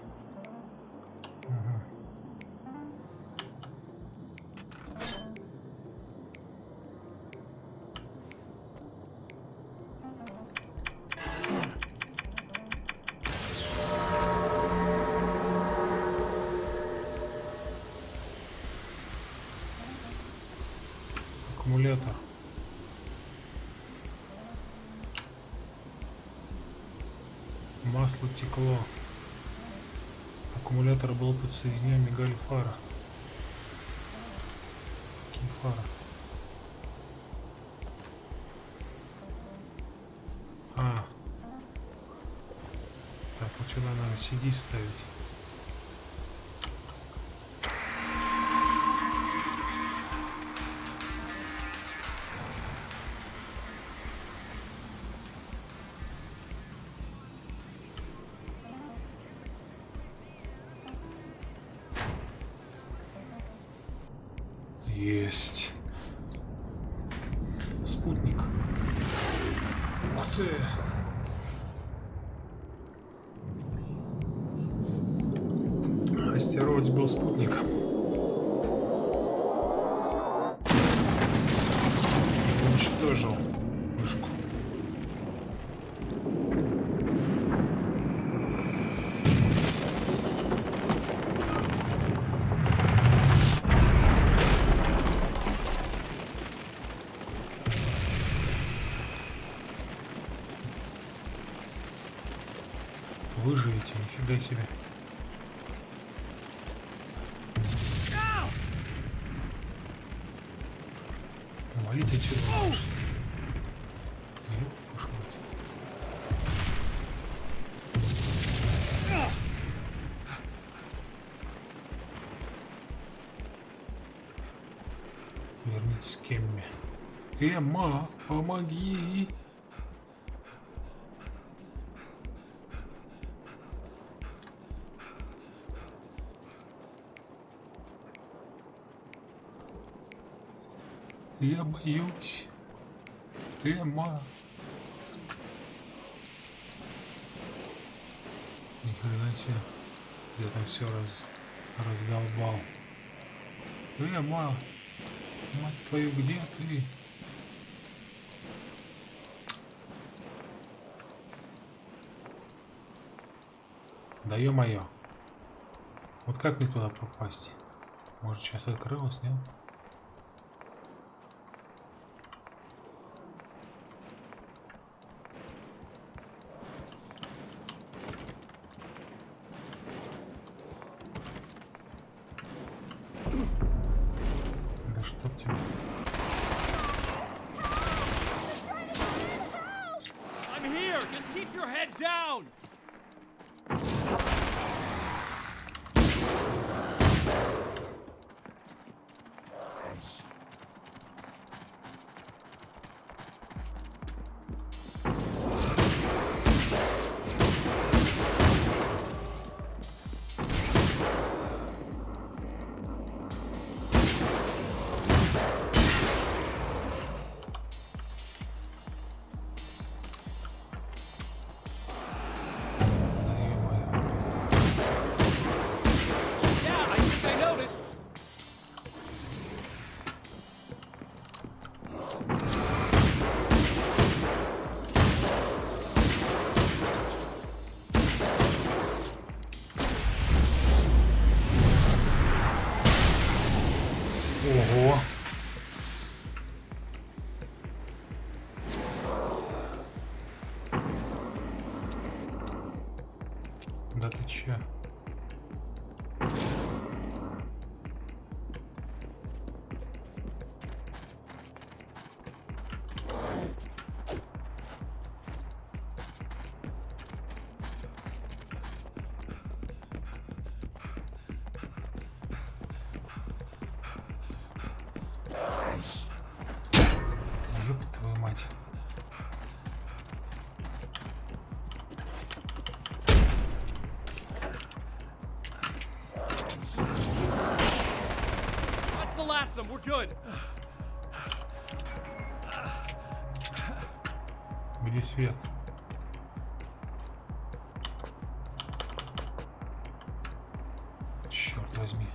Аккумулятор. Масло текло. Аккумулятор был подсоединен, мигали фары. Какие фары? Так, вот сюда надо CD вставить. Есть. Спутник. Ух ты. Астероид был спутником. Уничтожил вышку. Выживите, нифига себе. Валите отсюда. Уж мать. Вернитесь к Эмме. Эмма, помоги! Я боюсь. Эмма. Ни хрена себе. Я там все раздолбал. Эмма. Мать твою, где ты? Да ё-моё. Вот как мне туда попасть? Может, сейчас открылось, нет? Да чтоб тебя. I'm here. Just keep your head down. Ого. Да ты чё? Ёб твою мать. That's the last of them. We're good. Где свет? Черт возьми.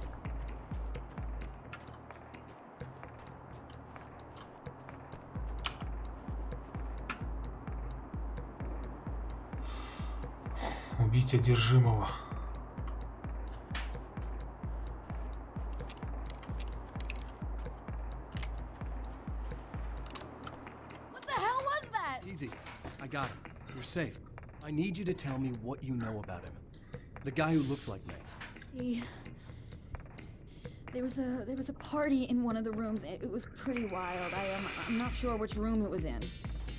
Убить одержимого. What the hell was that? Easy. I got him. You're safe. I need you to tell me what you know about him. The guy who looks like me. There was a party in one of the rooms. It was pretty wild. I'm not sure which room it was in.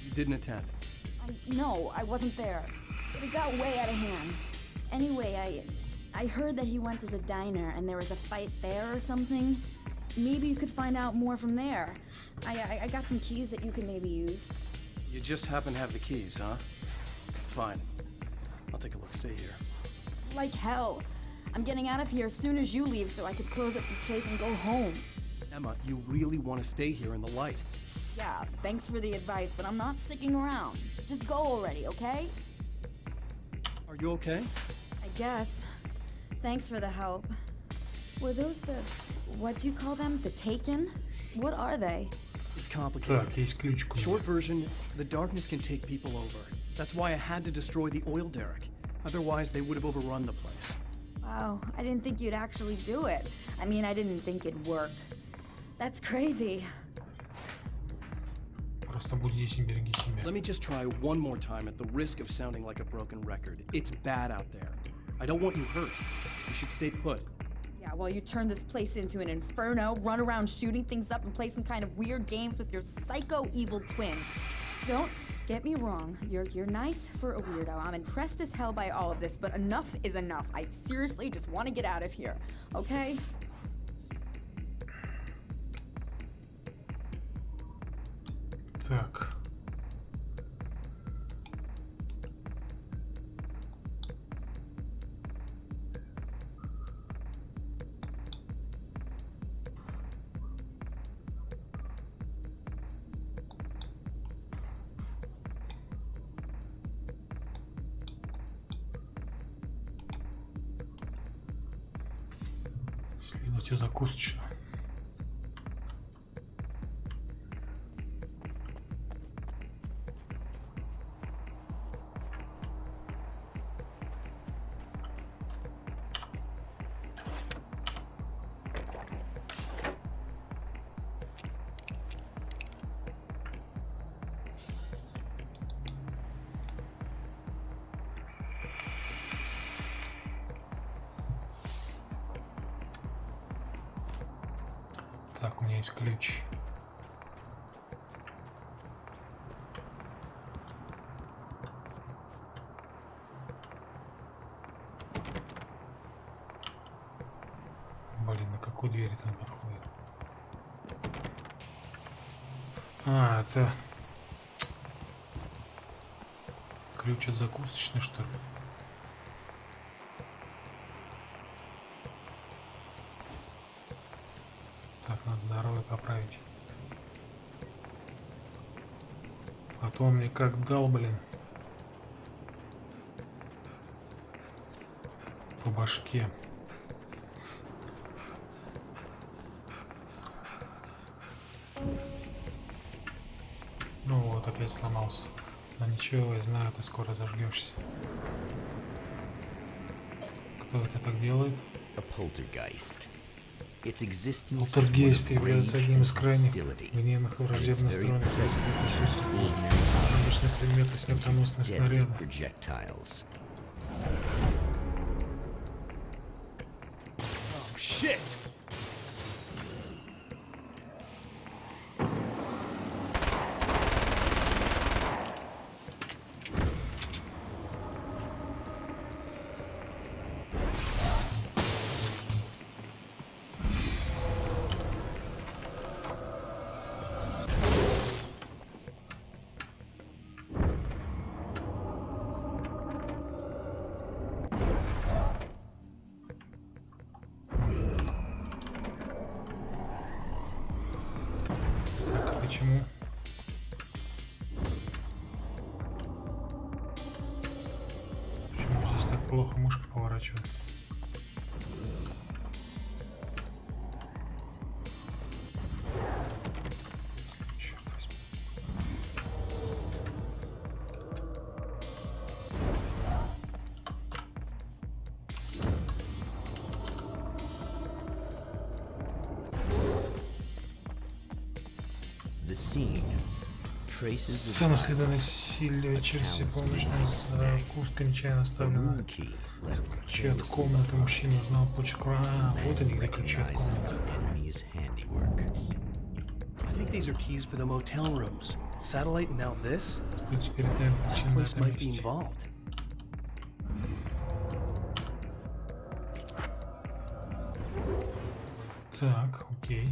You didn't attend. No, I wasn't there. But it got way out of hand. Anyway, I heard that he went to the diner and there was a fight there or something. Maybe you could find out more from there. I got some keys that you could maybe use. You just happen to have the keys, huh? Fine. I'll take a look. Stay here. Like hell. I'm getting out of here as soon as you leave so I could close up this place and go home. Emma, you really want to stay here in the light. Yeah, thanks for the advice, but I'm not sticking around. Just go already, okay? Are you okay? I guess. Thanks for the help. Were those the... what do you call them? The Taken? What are they? It's complicated. Так, есть ключ. Short version, the darkness can take people over. That's why I had to destroy the oil derrick. Otherwise, they would have overrun the place. Wow, I didn't think you'd actually do it. I mean, I didn't think it'd work. That's crazy. Просто будь здесь и береги себя. Let me just try one more time at the risk of sounding like a broken record. It's bad out there. I don't want you hurt. You should stay put. Yeah, while you turn this place into an inferno, run around shooting things up and play some kind of weird games with your psycho evil twin. Don't get me wrong, you're nice for a weirdo. I'm impressed as hell by all of this, but enough is enough. I seriously just want to get out of here, okay? Так. Следуйте закусочную. Так, у меня есть ключ. Блин, на какую дверь это он подходит? А, это ключ от закусочной, что ли? Так, надо здоровье поправить. А то он мне как дал, блин. По башке. Ну вот, опять сломался. Но ничего, я знаю, ты скоро зажгешься. Кто это так делает? Полтергейст является одним из крайних гневных и враждебно настроенных обычные предметы смертоносные снаряды. Почему? Почему здесь так плохо мышка поворачивает? Черт возьми. Сцена следа насилия через все полночную куртка нечаянно оставлена. Ключи от комнаты. Мужчина узнал почерк. А, вот они, где ключи от комнаты. These are keys for the motel rooms. Satellite and now this? Теперь причина на Place этом might be месте. involved. Так, окей.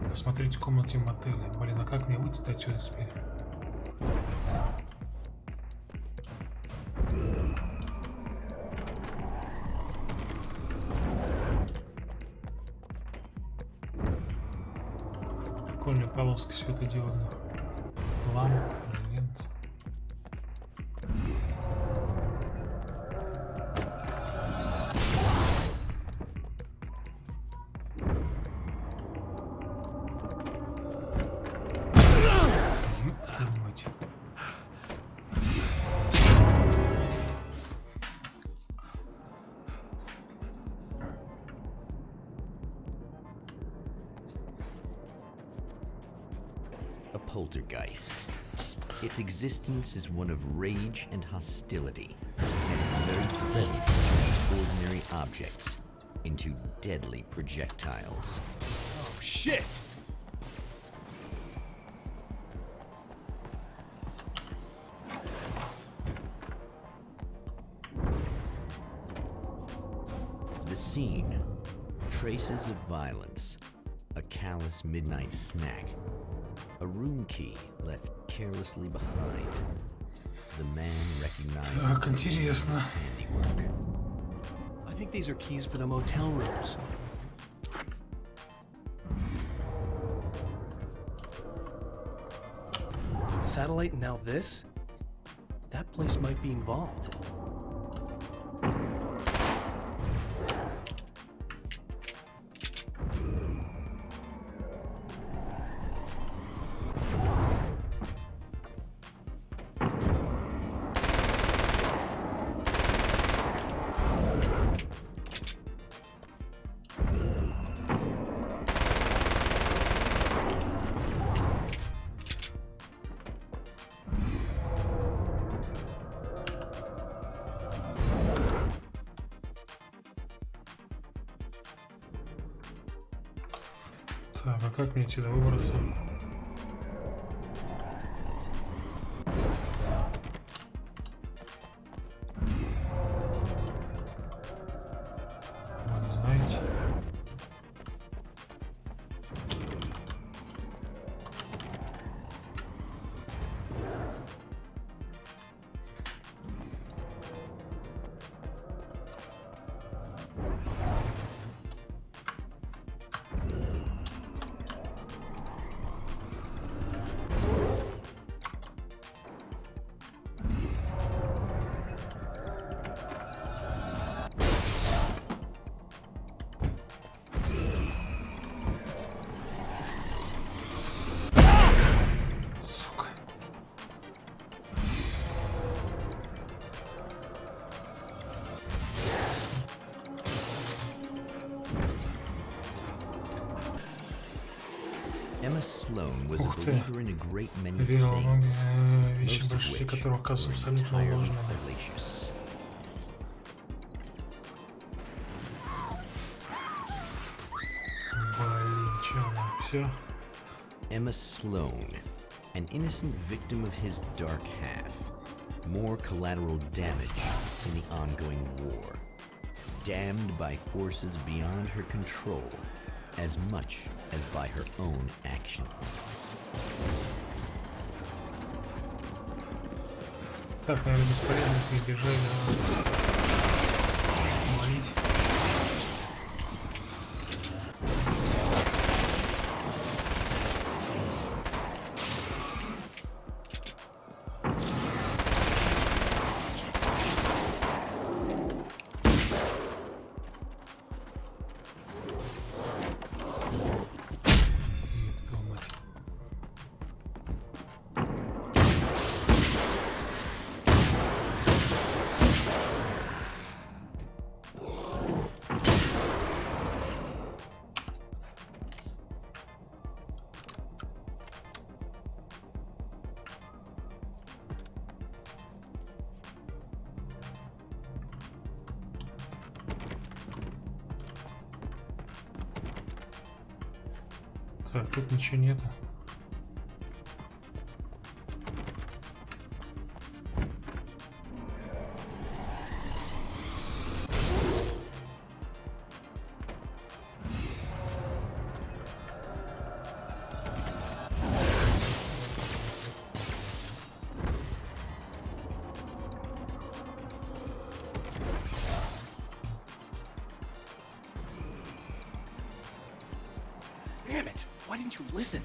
Посмотрите в комнате мотеля. Блин, а как мне выйти отсюда теперь? прикольные полоски светодиодных ламп, лент. Ёпта мать. A poltergeist. Its existence is one of rage and hostility, and its very presence turns ordinary objects into deadly projectiles. Oh, shit! The scene, traces of violence, a callous midnight snack, a room key left carelessly behind. The man recognizes Так, the интересно. woman's handiwork. I think these are keys for the motel rooms. Satellite and now this? That place might be involved. Так, а как мне отсюда выбраться? Вы не знаете? Сука. Emma Sloan was a Ух ты. believer in a great many Верила во многие things, вещи, most of большинство which которых оказываются were абсолютно entirely ложными. fallacious. Блин, чё она? Всё? Emma Sloan, an innocent victim of his dark half. More collateral damage in the ongoing war. Damned by forces beyond her control, as much as by her own actions. Так, наверное, бесполезно к ней бежать, да. Молить. Ёб твою мать. Так, тут ничего нету. Damn it! Why didn't you listen?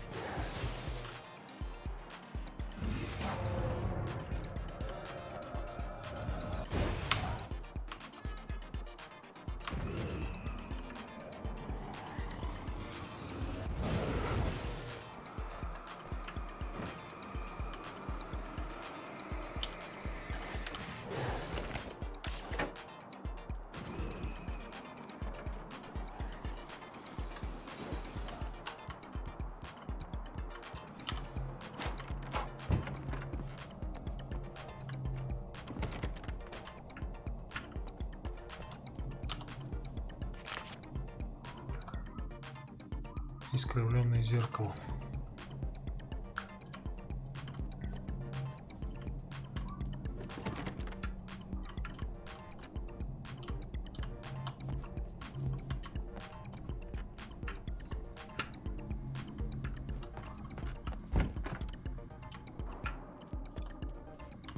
Искривленное зеркало.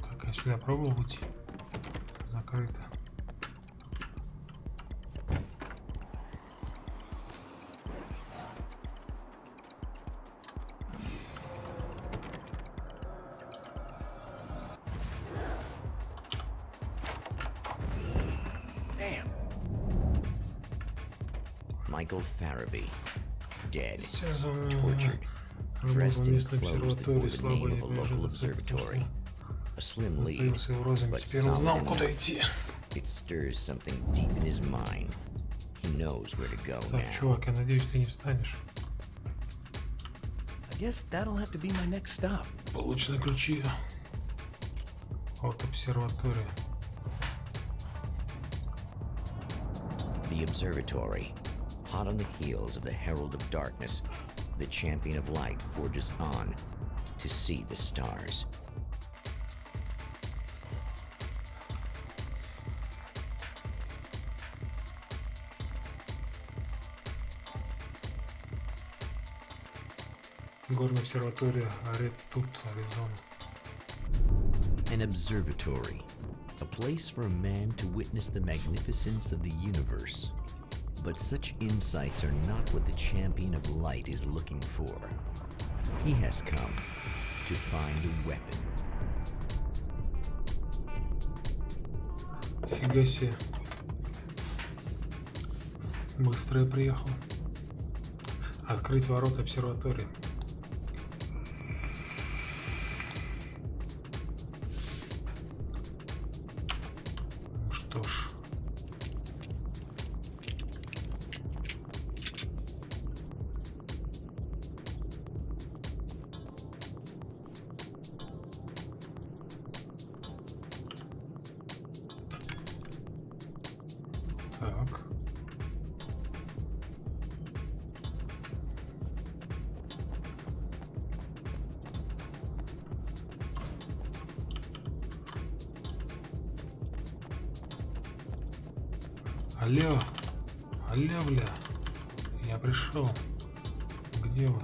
Так, я сюда пробовал уйти. Закрыто. Michael Farabee, dead, Сезон tortured, dressed in местной clothes that bore the name of a local observatory. A slim lead, Появился в розыске, but теперь узнал, solid куда enough. идти. It stirs something deep in his mind. He knows where to go Так, now. чувак, я надеюсь, ты не встанешь. I guess that'll have to be my next stop. Получены ключи от обсерватории. The observatory, hot on the heels of the Herald of Darkness, the champion of light forges on to see the stars. Горная обсерватория, тут, Аризона. An observatory, a place for a man to witness the magnificence of the universe. But such insights are not what the champion of light is looking for. He has come to find a weapon. Фига себе. Быстро я приехал. Открыть ворота обсерватории. Ну что ж. Так. Алло, алло, бля, я пришел. Где вы?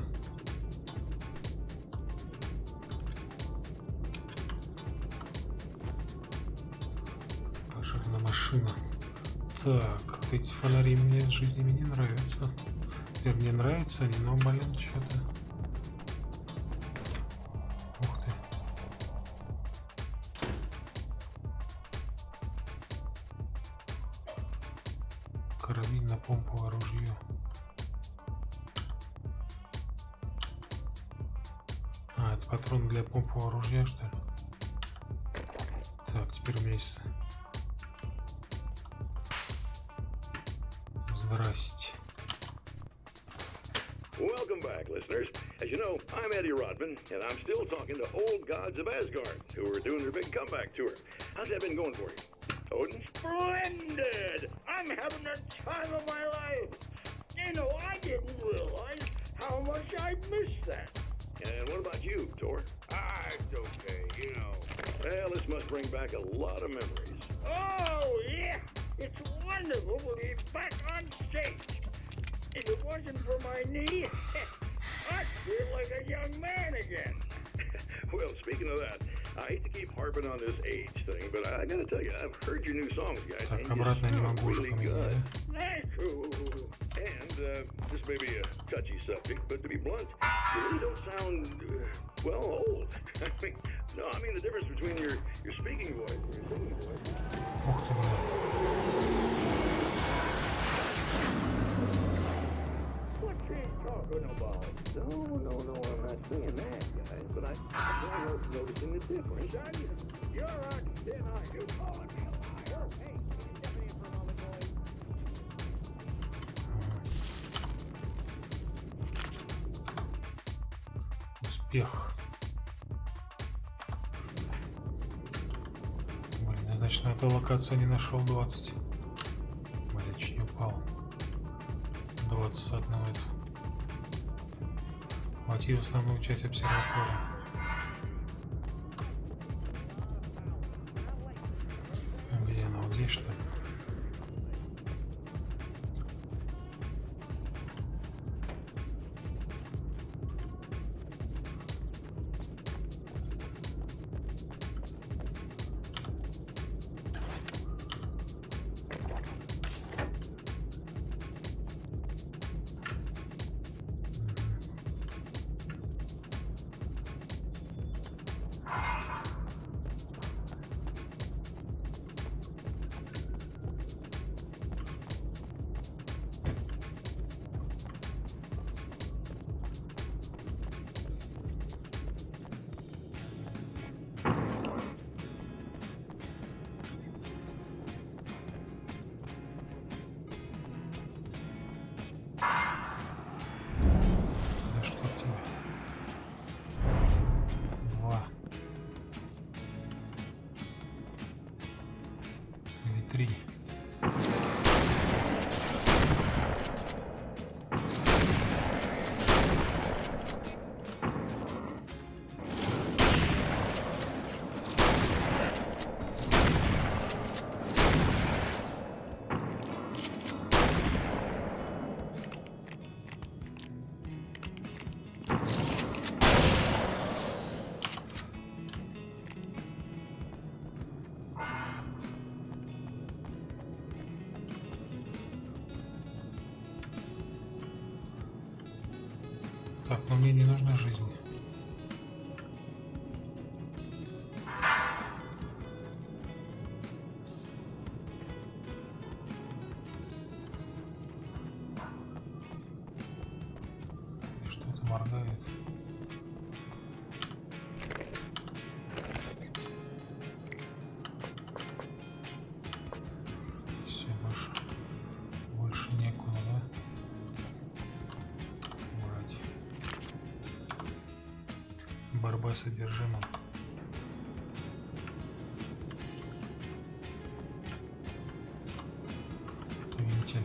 Пожарная машина. Так, вот эти фонари мне в жизни не нравятся. Теперь мне нравятся они, но, блин, что-то. Ух ты. Карабин на помповое ружье. А, это патрон для помпового ружья, что ли? Так, теперь у меня есть... Здрасте. Welcome back, listeners. As you know, I'm Eddie Rodman, and I'm still talking to old gods of Asgard, who are doing their big comeback tour. How's that been going for you? Odin? Splendid! I'm having the time of my life. You know, I didn't realize how much I missed that. And what about you, Tor? Ah, it's okay, you know. Well, this must bring back a lot of memories. Oh, yeah! It's wonderful to be back on stage. If it wasn't for my knee, I'd feel like a young man again. Well, speaking of that, I hate to keep harping on this age thing, but I gotta tell you, I've heard your new songs, guys. Так, and you обратно не sound могу уже really поменять. good. Thank you. And this may be a touchy subject, but to be blunt, you really don't sound, well, old. I mean, no, I mean the difference between your speaking voice and your singing voice. Ух ты, блин. What's he talking about? No, I'm not saying that, guys, but I'm noticing the difference. You're a sinner. You calling me a liar? Hey, deputy from all the boys. Успех. Блин, я, значит, на эту локацию не нашел 20. Блин, чуть не упал. 21 эту. Войти в основную часть обсерватории. Где она? Вот здесь, что ли? Так, но мне не нужна жизнь. Что-то моргает. Все, больше некуда, да? Борьба с содержимым. Вентиль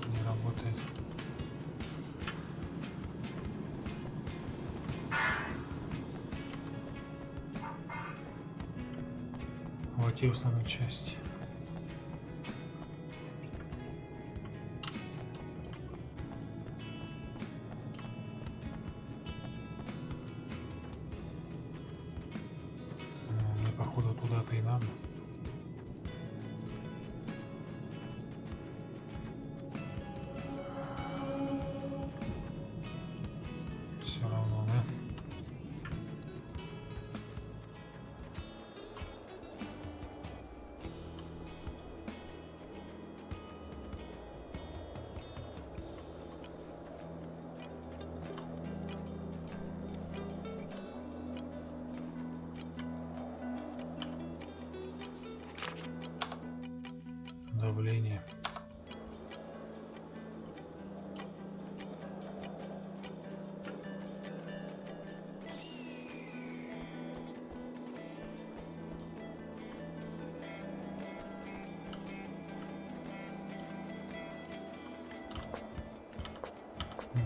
не работает. Войти в основную часть. Походу туда-то и надо. Все равно, да? Давление.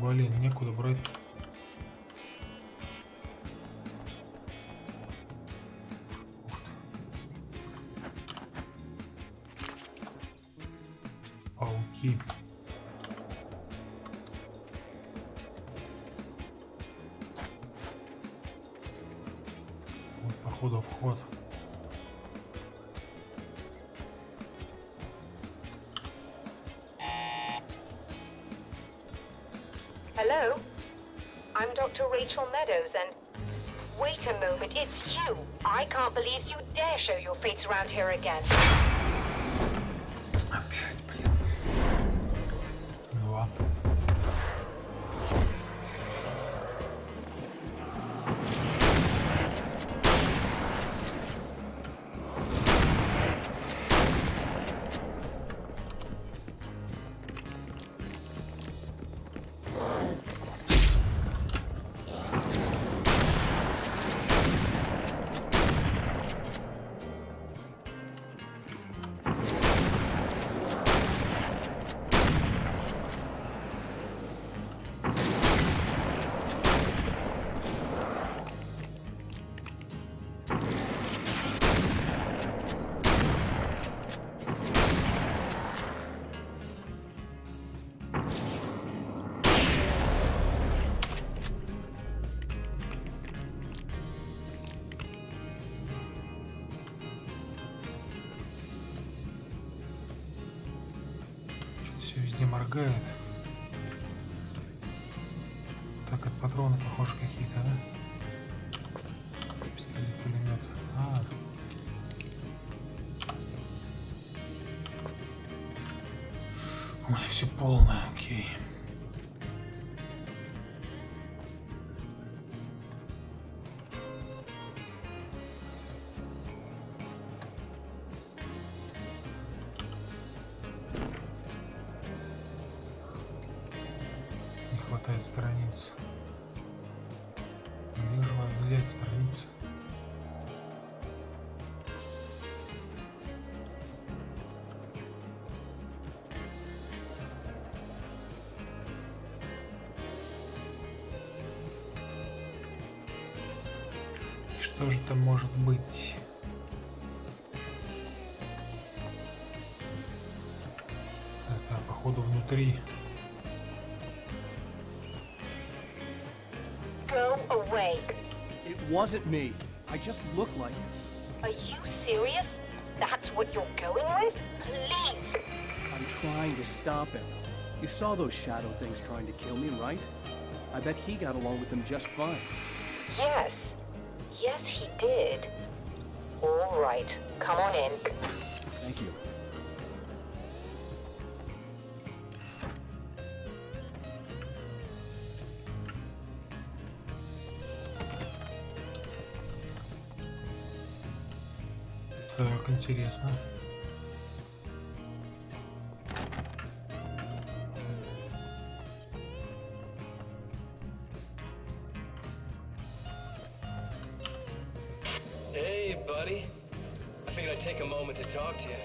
Блин, некуда брать. Пауки. Вот походу вход. Hello? I'm Dr. Rachel Meadows and... Wait a moment, it's you! I can't believe you dare show your face around here again. Опять, блин. Два. Все везде моргает. Так, от патрона похоже какие-то, да? Пистолет, пулемет. У меня все полное, окей. Страниц. Не вижу вас взять страницы. И что же там может быть? Так, а походу внутри. It wasn't me. I just look like it. Are you serious? That's what you're going with? Please! I'm trying to stop him. You saw those shadow things trying to kill me, right? I bet he got along with them just fine. Yes. Yes, he did. All right. Come on in. Thank you. Так, интересно. Hey, buddy. I figured I'd take a moment to talk to you.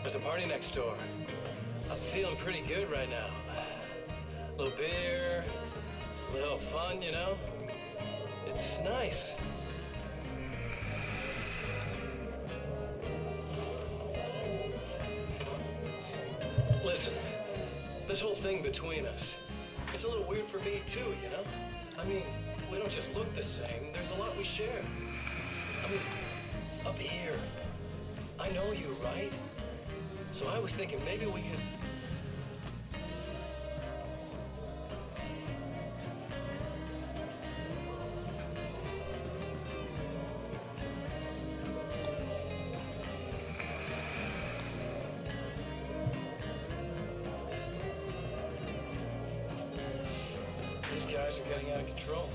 There's a party next door. I'm feeling pretty good right now. A little beer, a little fun, you know? It's nice. Listen, this whole thing between us, it's a little weird for me too, you know? I mean, we don't just look the same, there's a lot we share. I mean, up here, I know you, right? So I was thinking maybe we could... Guys are getting out of control.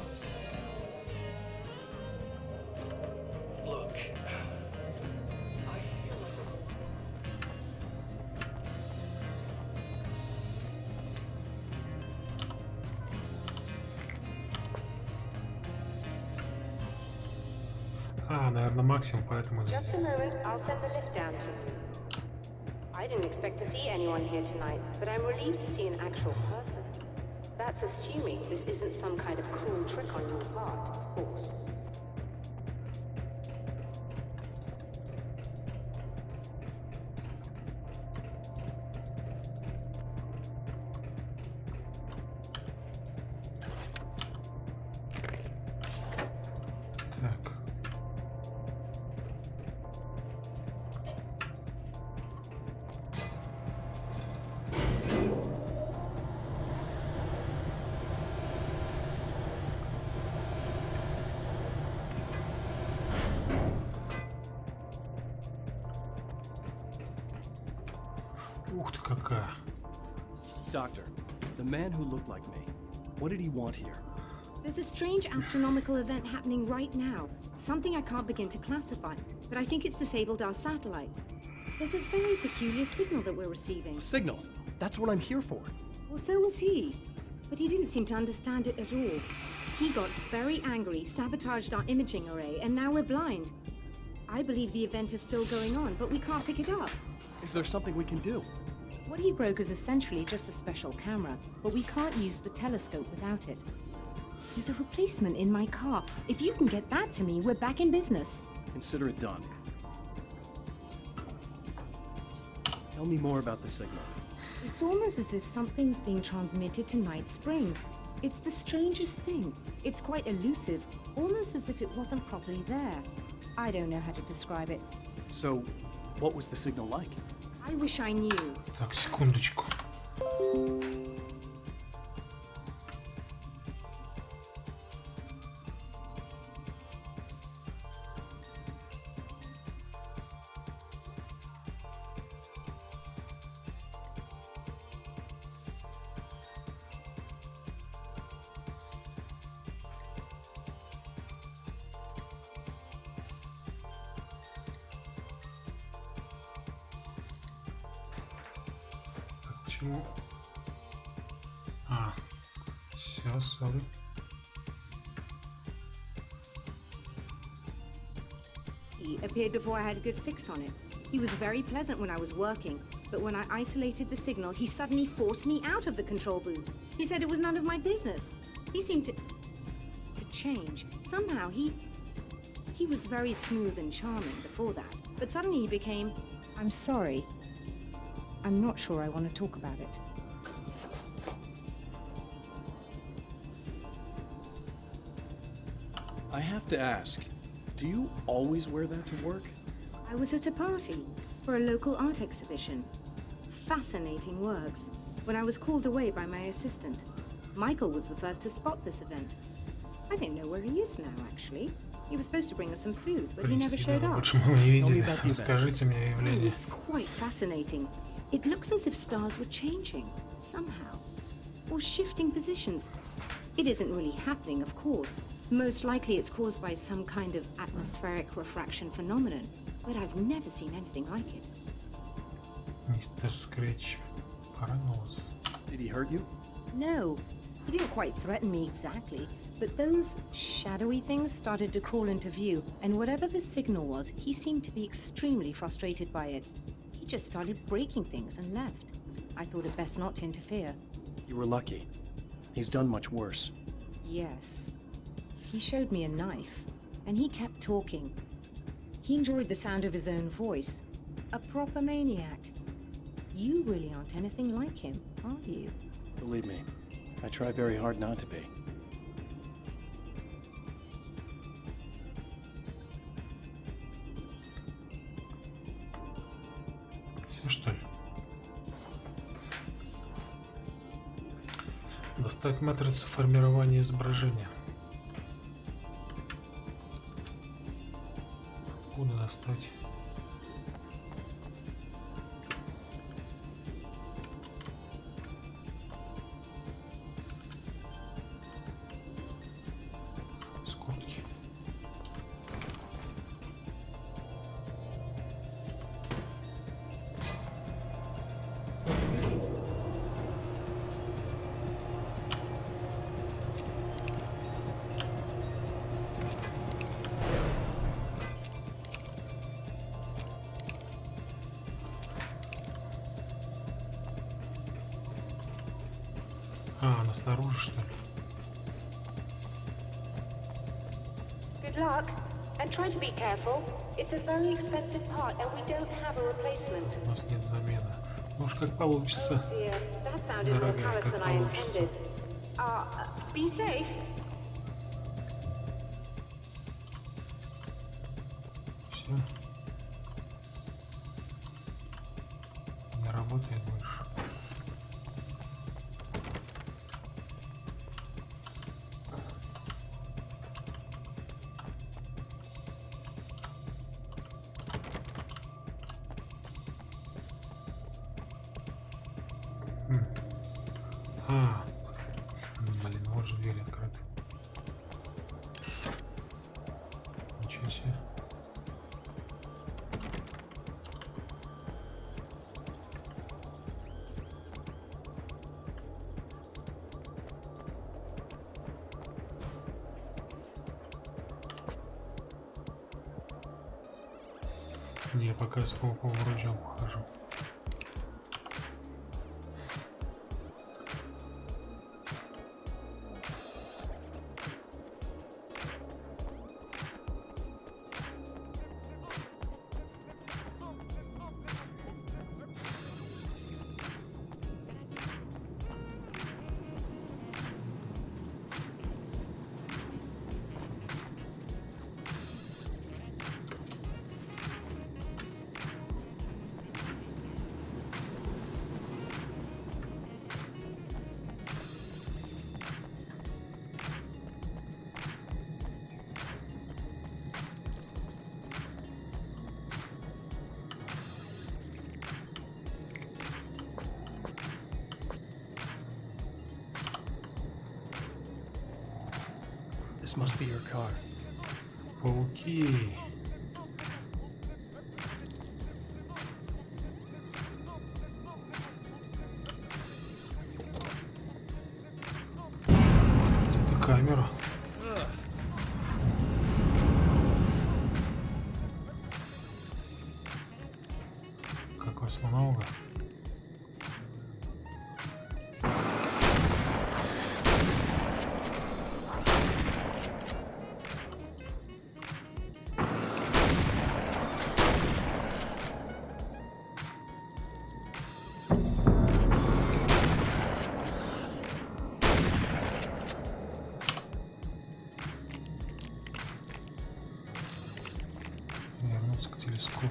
Look, I feel наверное, максимум, поэтому... Just a moment, I'll send the lift down to you. I didn't expect to see anyone here tonight, but I'm relieved to see an actual person. That's assuming this isn't some kind of cruel trick on your part, of course. Так. пока. Doctor, the man who looked like me, what did he want here? There's a strange astronomical event happening right now. Something I can't begin to classify, but I think it's disabled our satellite. There's a very peculiar signal that we're receiving. Signal? That's what I'm here for. Well, so was he. But he didn't seem to understand it at all. He got very angry, sabotaged our imaging array, and now we're blind. I believe the event is still going on, but we can't pick it up. Is there something we can do? What he broke is essentially just a special camera, but we can't use the telescope without it. There's a replacement in my car. If you can get that to me, we're back in business. Consider it done. Tell me more about the signal. It's almost as if something's being transmitted to Night Springs. It's the strangest thing. It's quite elusive, almost as if it wasn't properly there. I don't know how to describe it. So, what was the signal like? I wish I knew. Так, секундочку. Почему? А, все, sorry. He appeared before I had a good fix on it. He was very pleasant when I was working, but when I isolated the signal, he suddenly forced me out of the control booth. He said it was none of my business. He seemed to change. Somehow he was very smooth and charming before that, but suddenly he became, I'm sorry. I'm not sure I want to talk about it. I have to ask, do you always wear that to work? I was at a party for a local art exhibition. Fascinating works. When I was called away by my assistant, Michael was the first to spot this event. I don't know where he is now, actually. He was supposed to bring us some food, but he never showed up. Больше мы его не видели. Расскажите мне о явлении. It's quite fascinating. It looks as if stars were changing, somehow. Or shifting positions. It isn't really happening, of course. Most likely it's caused by some kind of atmospheric refraction phenomenon. But I've never seen anything like it. Mr. Scratch поранился. Did he hurt you? No, he didn't quite threaten me exactly. But those shadowy things started to crawl into view. And whatever the signal was, he seemed to be extremely frustrated by it. He just started breaking things and left. I thought it best not to interfere. You were lucky. He's done much worse. Yes. He showed me a knife, and he kept talking. He enjoyed the sound of his own voice. A proper maniac. You really aren't anything like him, are you? Believe me, I try very hard not to be. Все, что ли? Достать матрицу формирования изображения. Откуда достать? Скобки. А, она снаружи, что ли? Good luck, and try to be careful. It's a very expensive part, and we don't have a replacement. У нас нет замены. Ну уж как получится. Oh dear, that sounded more callous than I intended. Be safe. Все. Не работает больше. А, блин, вот же дверь открыта. Ничего себе. Я пока с вооружен похожу. This must be your car. Пауки. Это камера. Как вас много? Вернуться к телескопу.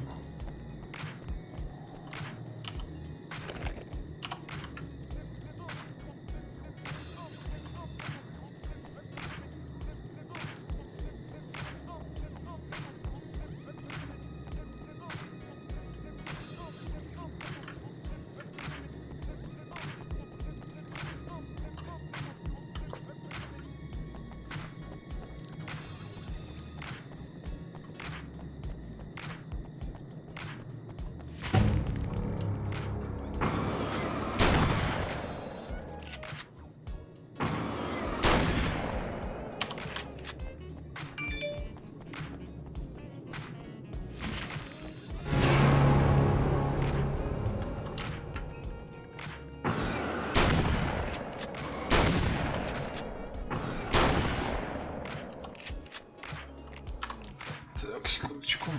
Так, секундочку.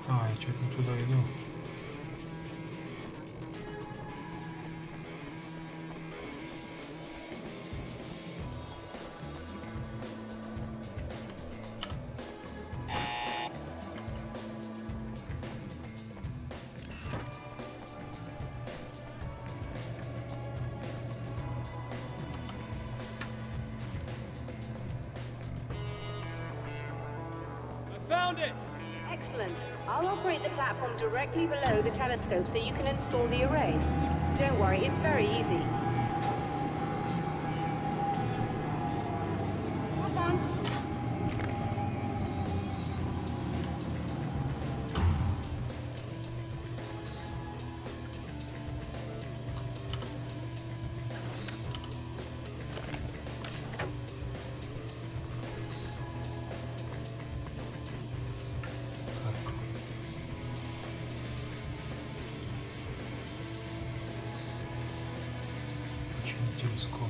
А, я что-то не туда иду. Found it! Excellent. I'll operate the platform directly below the telescope so you can install the array. Don't worry, it's very easy. Hold on. телескоп.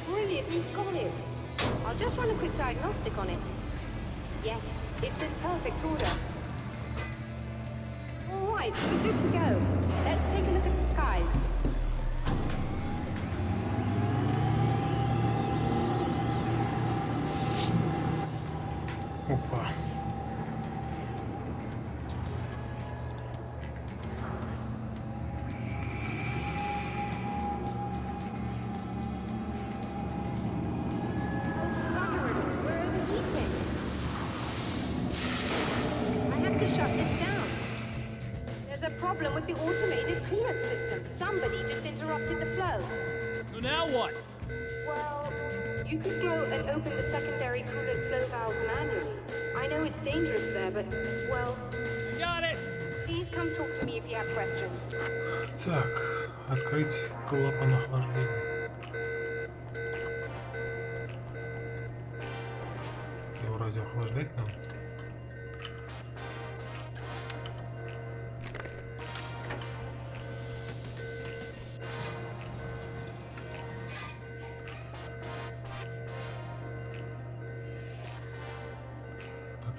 Brilliant, you've got it. I'll just run a quick diagnostic on it. Yes, it's in perfect order. All right, we're good to go. Let's take a look at the skies. Опа. With the automated clearance system. Somebody just interrupted the flow. So now what? Well, you could go and open the secondary coolant flow valves manually. I know it's dangerous there, but, well... Got it! Please come talk to me if you have questions. Так, открыть клапан охлаждения. Его разве охлаждать надо?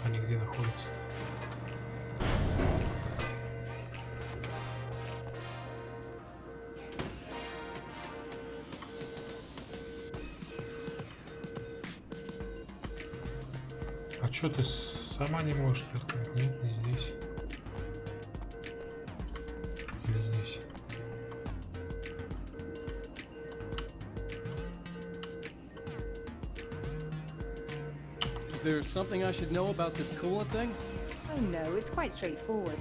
Они где находятся-то? А чё ты сама не можешь вертать? Нет, не здесь. Или здесь? Is there something I should know about this coolant thing? Oh no, it's quite straightforward.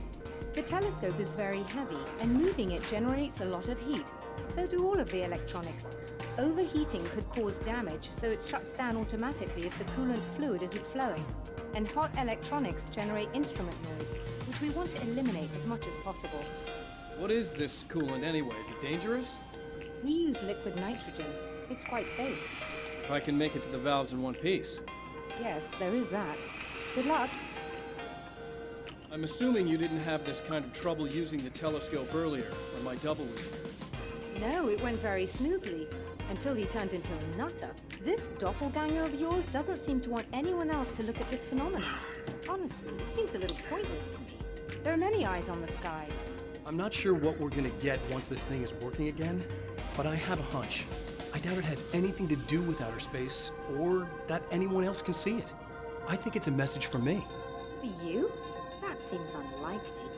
The telescope is very heavy, and moving it generates a lot of heat. So do all of the electronics. Overheating could cause damage, so it shuts down automatically if the coolant fluid isn't flowing. And hot electronics generate instrument noise, which we want to eliminate as much as possible. What is this coolant anyway? Is it dangerous? We use liquid nitrogen. It's quite safe. If I can make it to the valves in one piece. Yes, there is that. Good luck. I'm assuming you didn't have this kind of trouble using the telescope earlier, when my double was here. No, it went very smoothly, until he turned into a nutter. This doppelganger of yours doesn't seem to want anyone else to look at this phenomenon. Honestly, it seems a little pointless to me. There are many eyes on the sky. I'm not sure what we're gonna get once this thing is working again, but I have a hunch. I doubt it has anything to do with outer space, or that anyone else can see it. I think it's a message for me. For you? That seems unlikely.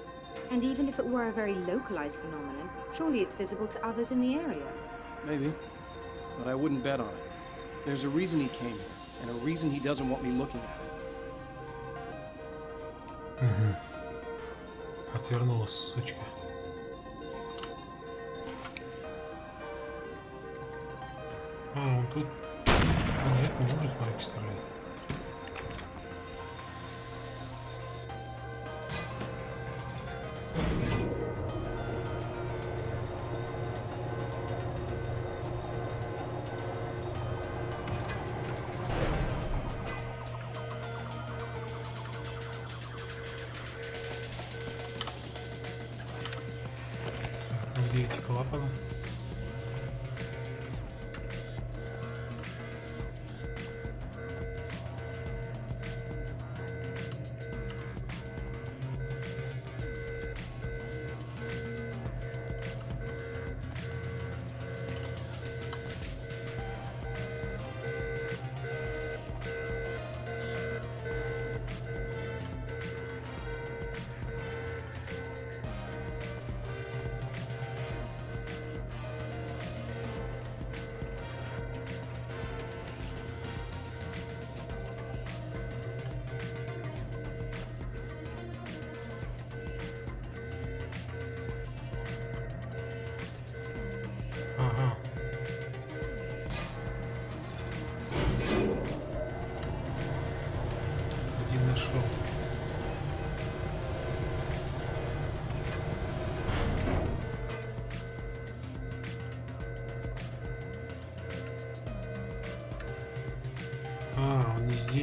And even if it were a very localized phenomenon, surely it's visible to others in the area. Maybe, but I wouldn't bet on it. There's a reason he came here, and a reason he doesn't want me looking at it. Отвернулась, сучка. А, он тут... А, нет, не может, смотри, пистолет. Где эти клапаны?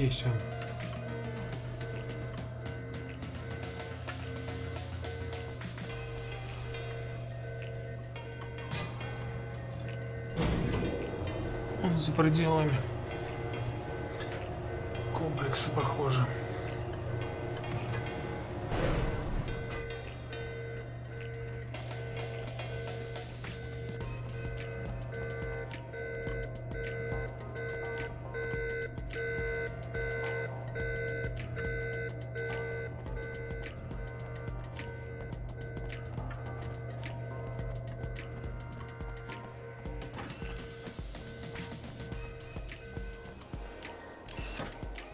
Есть он. Он за пределами комплекса, похоже.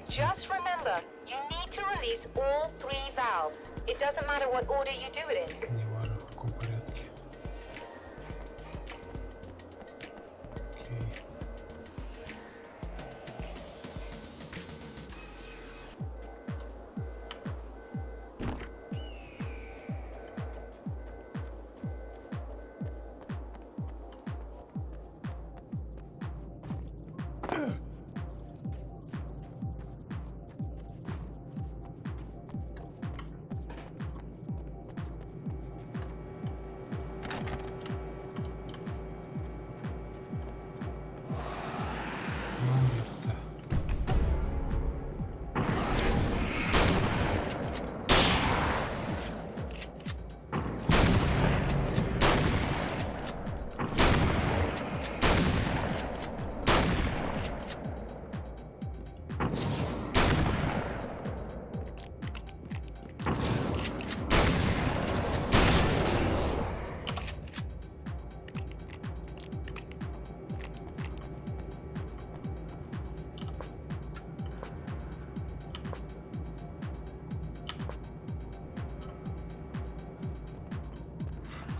Just remember, you need to release all 3 valves. It doesn't matter what order you do it in. Не важно, в каком порядке. Окей.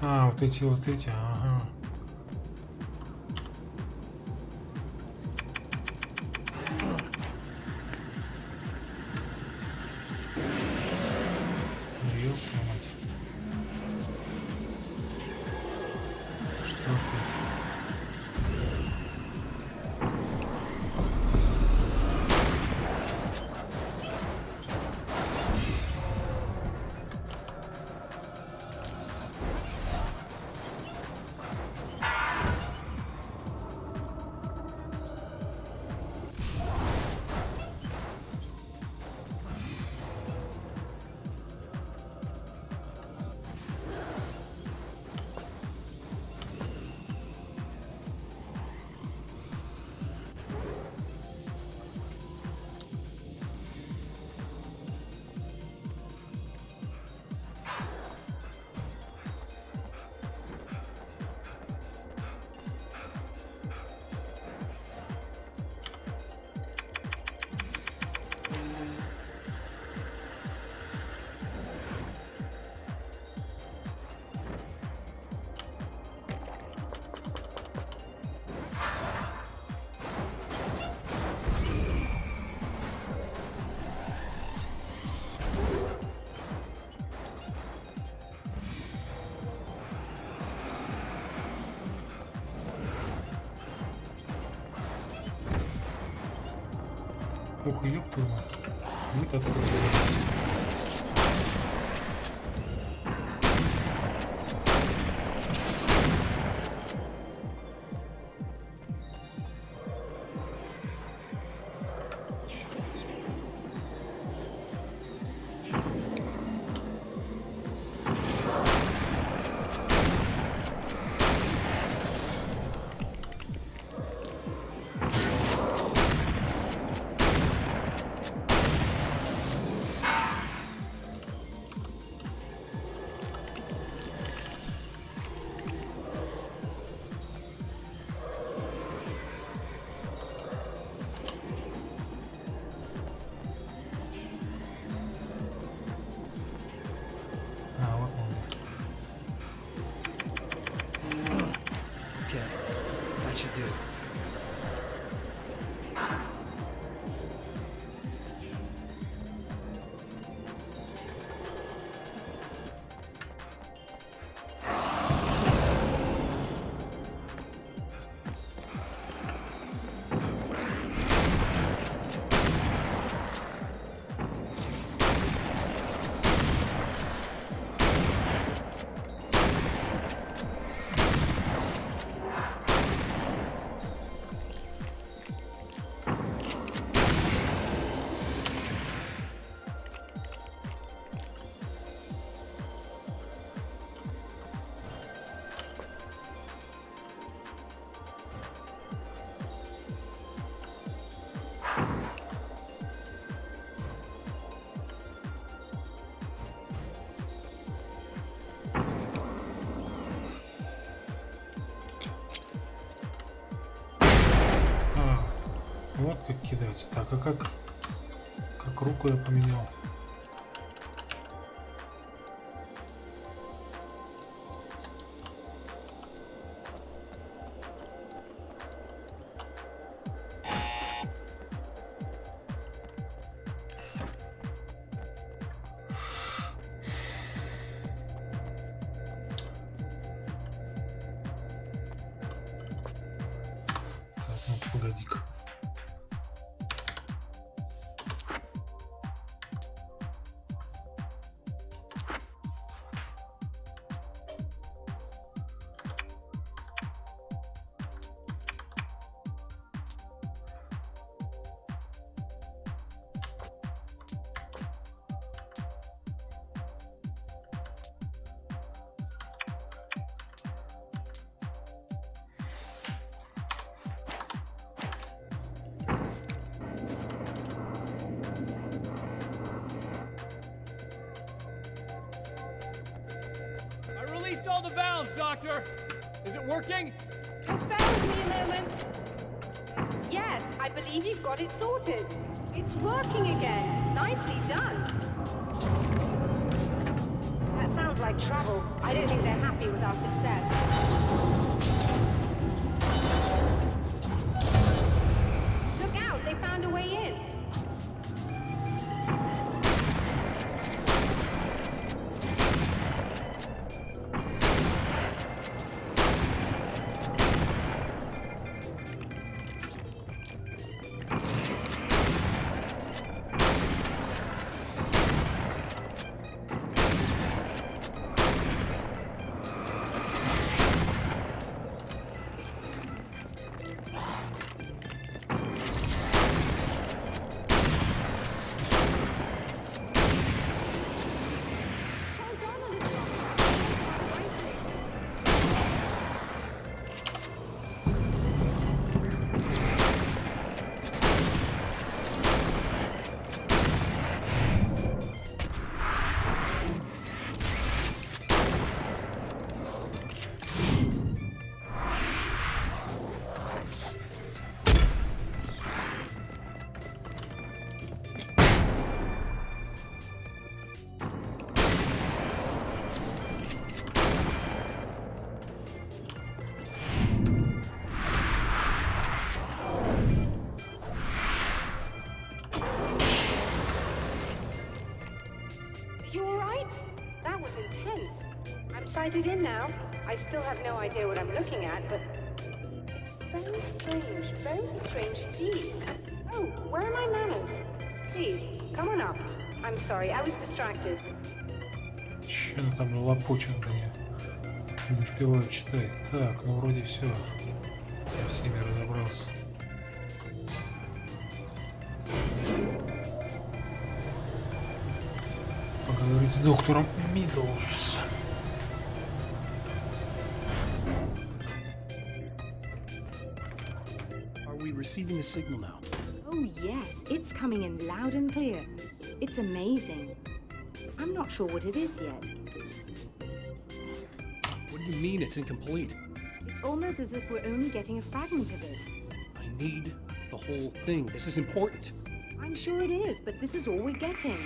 А, вот эти, ага. Ёб твою мать. Что опять? Ух, ёб твою мать. Вот это потерялись. Should do it. как кидать. Так, а как руку я поменял? Погоди-ка. All the valves, Doctor! Is it working? Just bear with me a moment. Yes, I believe you've got it sorted. It's working again. Nicely done. That sounds like trouble. I don't think they're happy with our success. Look out, they found a way in. Sighted in now. I still have no idea what I'm looking at, but it's very strange indeed. Oh, where are my manners? Please, come on up. I'm sorry, I was distracted. Че она там лопочет мне? Не успеваю читать. Так, ну вроде все. Со всеми разобрался. Поговорить с доктором Мидоус. Receiving a signal now. Oh yes, it's coming in loud and clear. It's amazing. I'm not sure what it is yet. What do you mean it's incomplete? It's almost as if we're only getting a fragment of it. I need the whole thing. This is important. I'm sure it is, but this is all we're getting.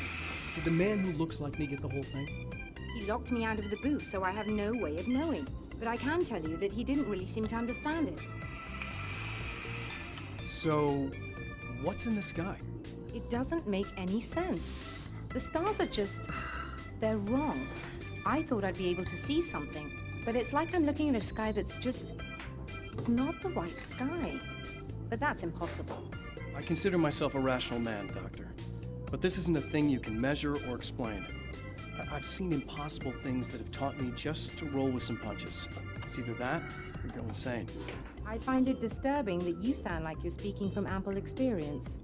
Did the man who looks like me get the whole thing? He locked me out of the booth, so I have no way of knowing. But I can tell you that he didn't really seem to understand it. So, what's in the sky? It doesn't make any sense. The stars are just... they're wrong. I thought I'd be able to see something, but it's like I'm looking at a sky that's just... it's not the right sky. But that's impossible. I consider myself a rational man, Doctor. But this isn't a thing you can measure or explain. I've seen impossible things that have taught me just to roll with some punches. It's either that or go insane. I find it disturbing that you sound like you're speaking from ample experience.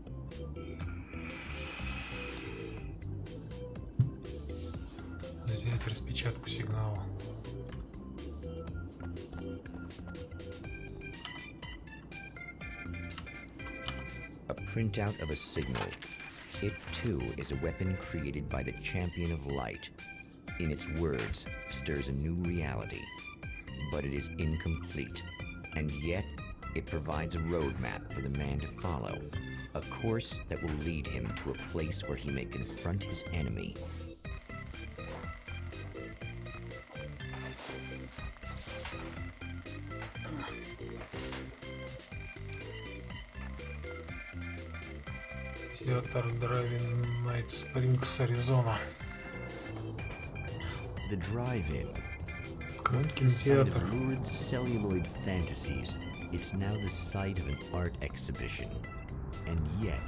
Взять распечатку сигнала. A printout of a signal. It too is a weapon created by the champion of light. In its words, stirs a new reality. But it is incomplete. And yet, it provides a roadmap for the man to follow. A course that will lead him to a place where he may confront his enemy. Театр Драйв-ин Найт Спрингс, Аризона. The drive-in. Once the site of lurid celluloid fantasies, it's now the site of an art exhibition. And yet,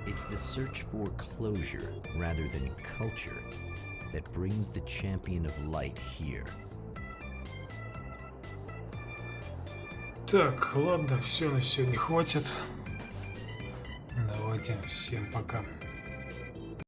it's the search for closure rather than culture that brings the champion of light here. Так, ладно, все на сегодня хватит. Давайте, всем пока.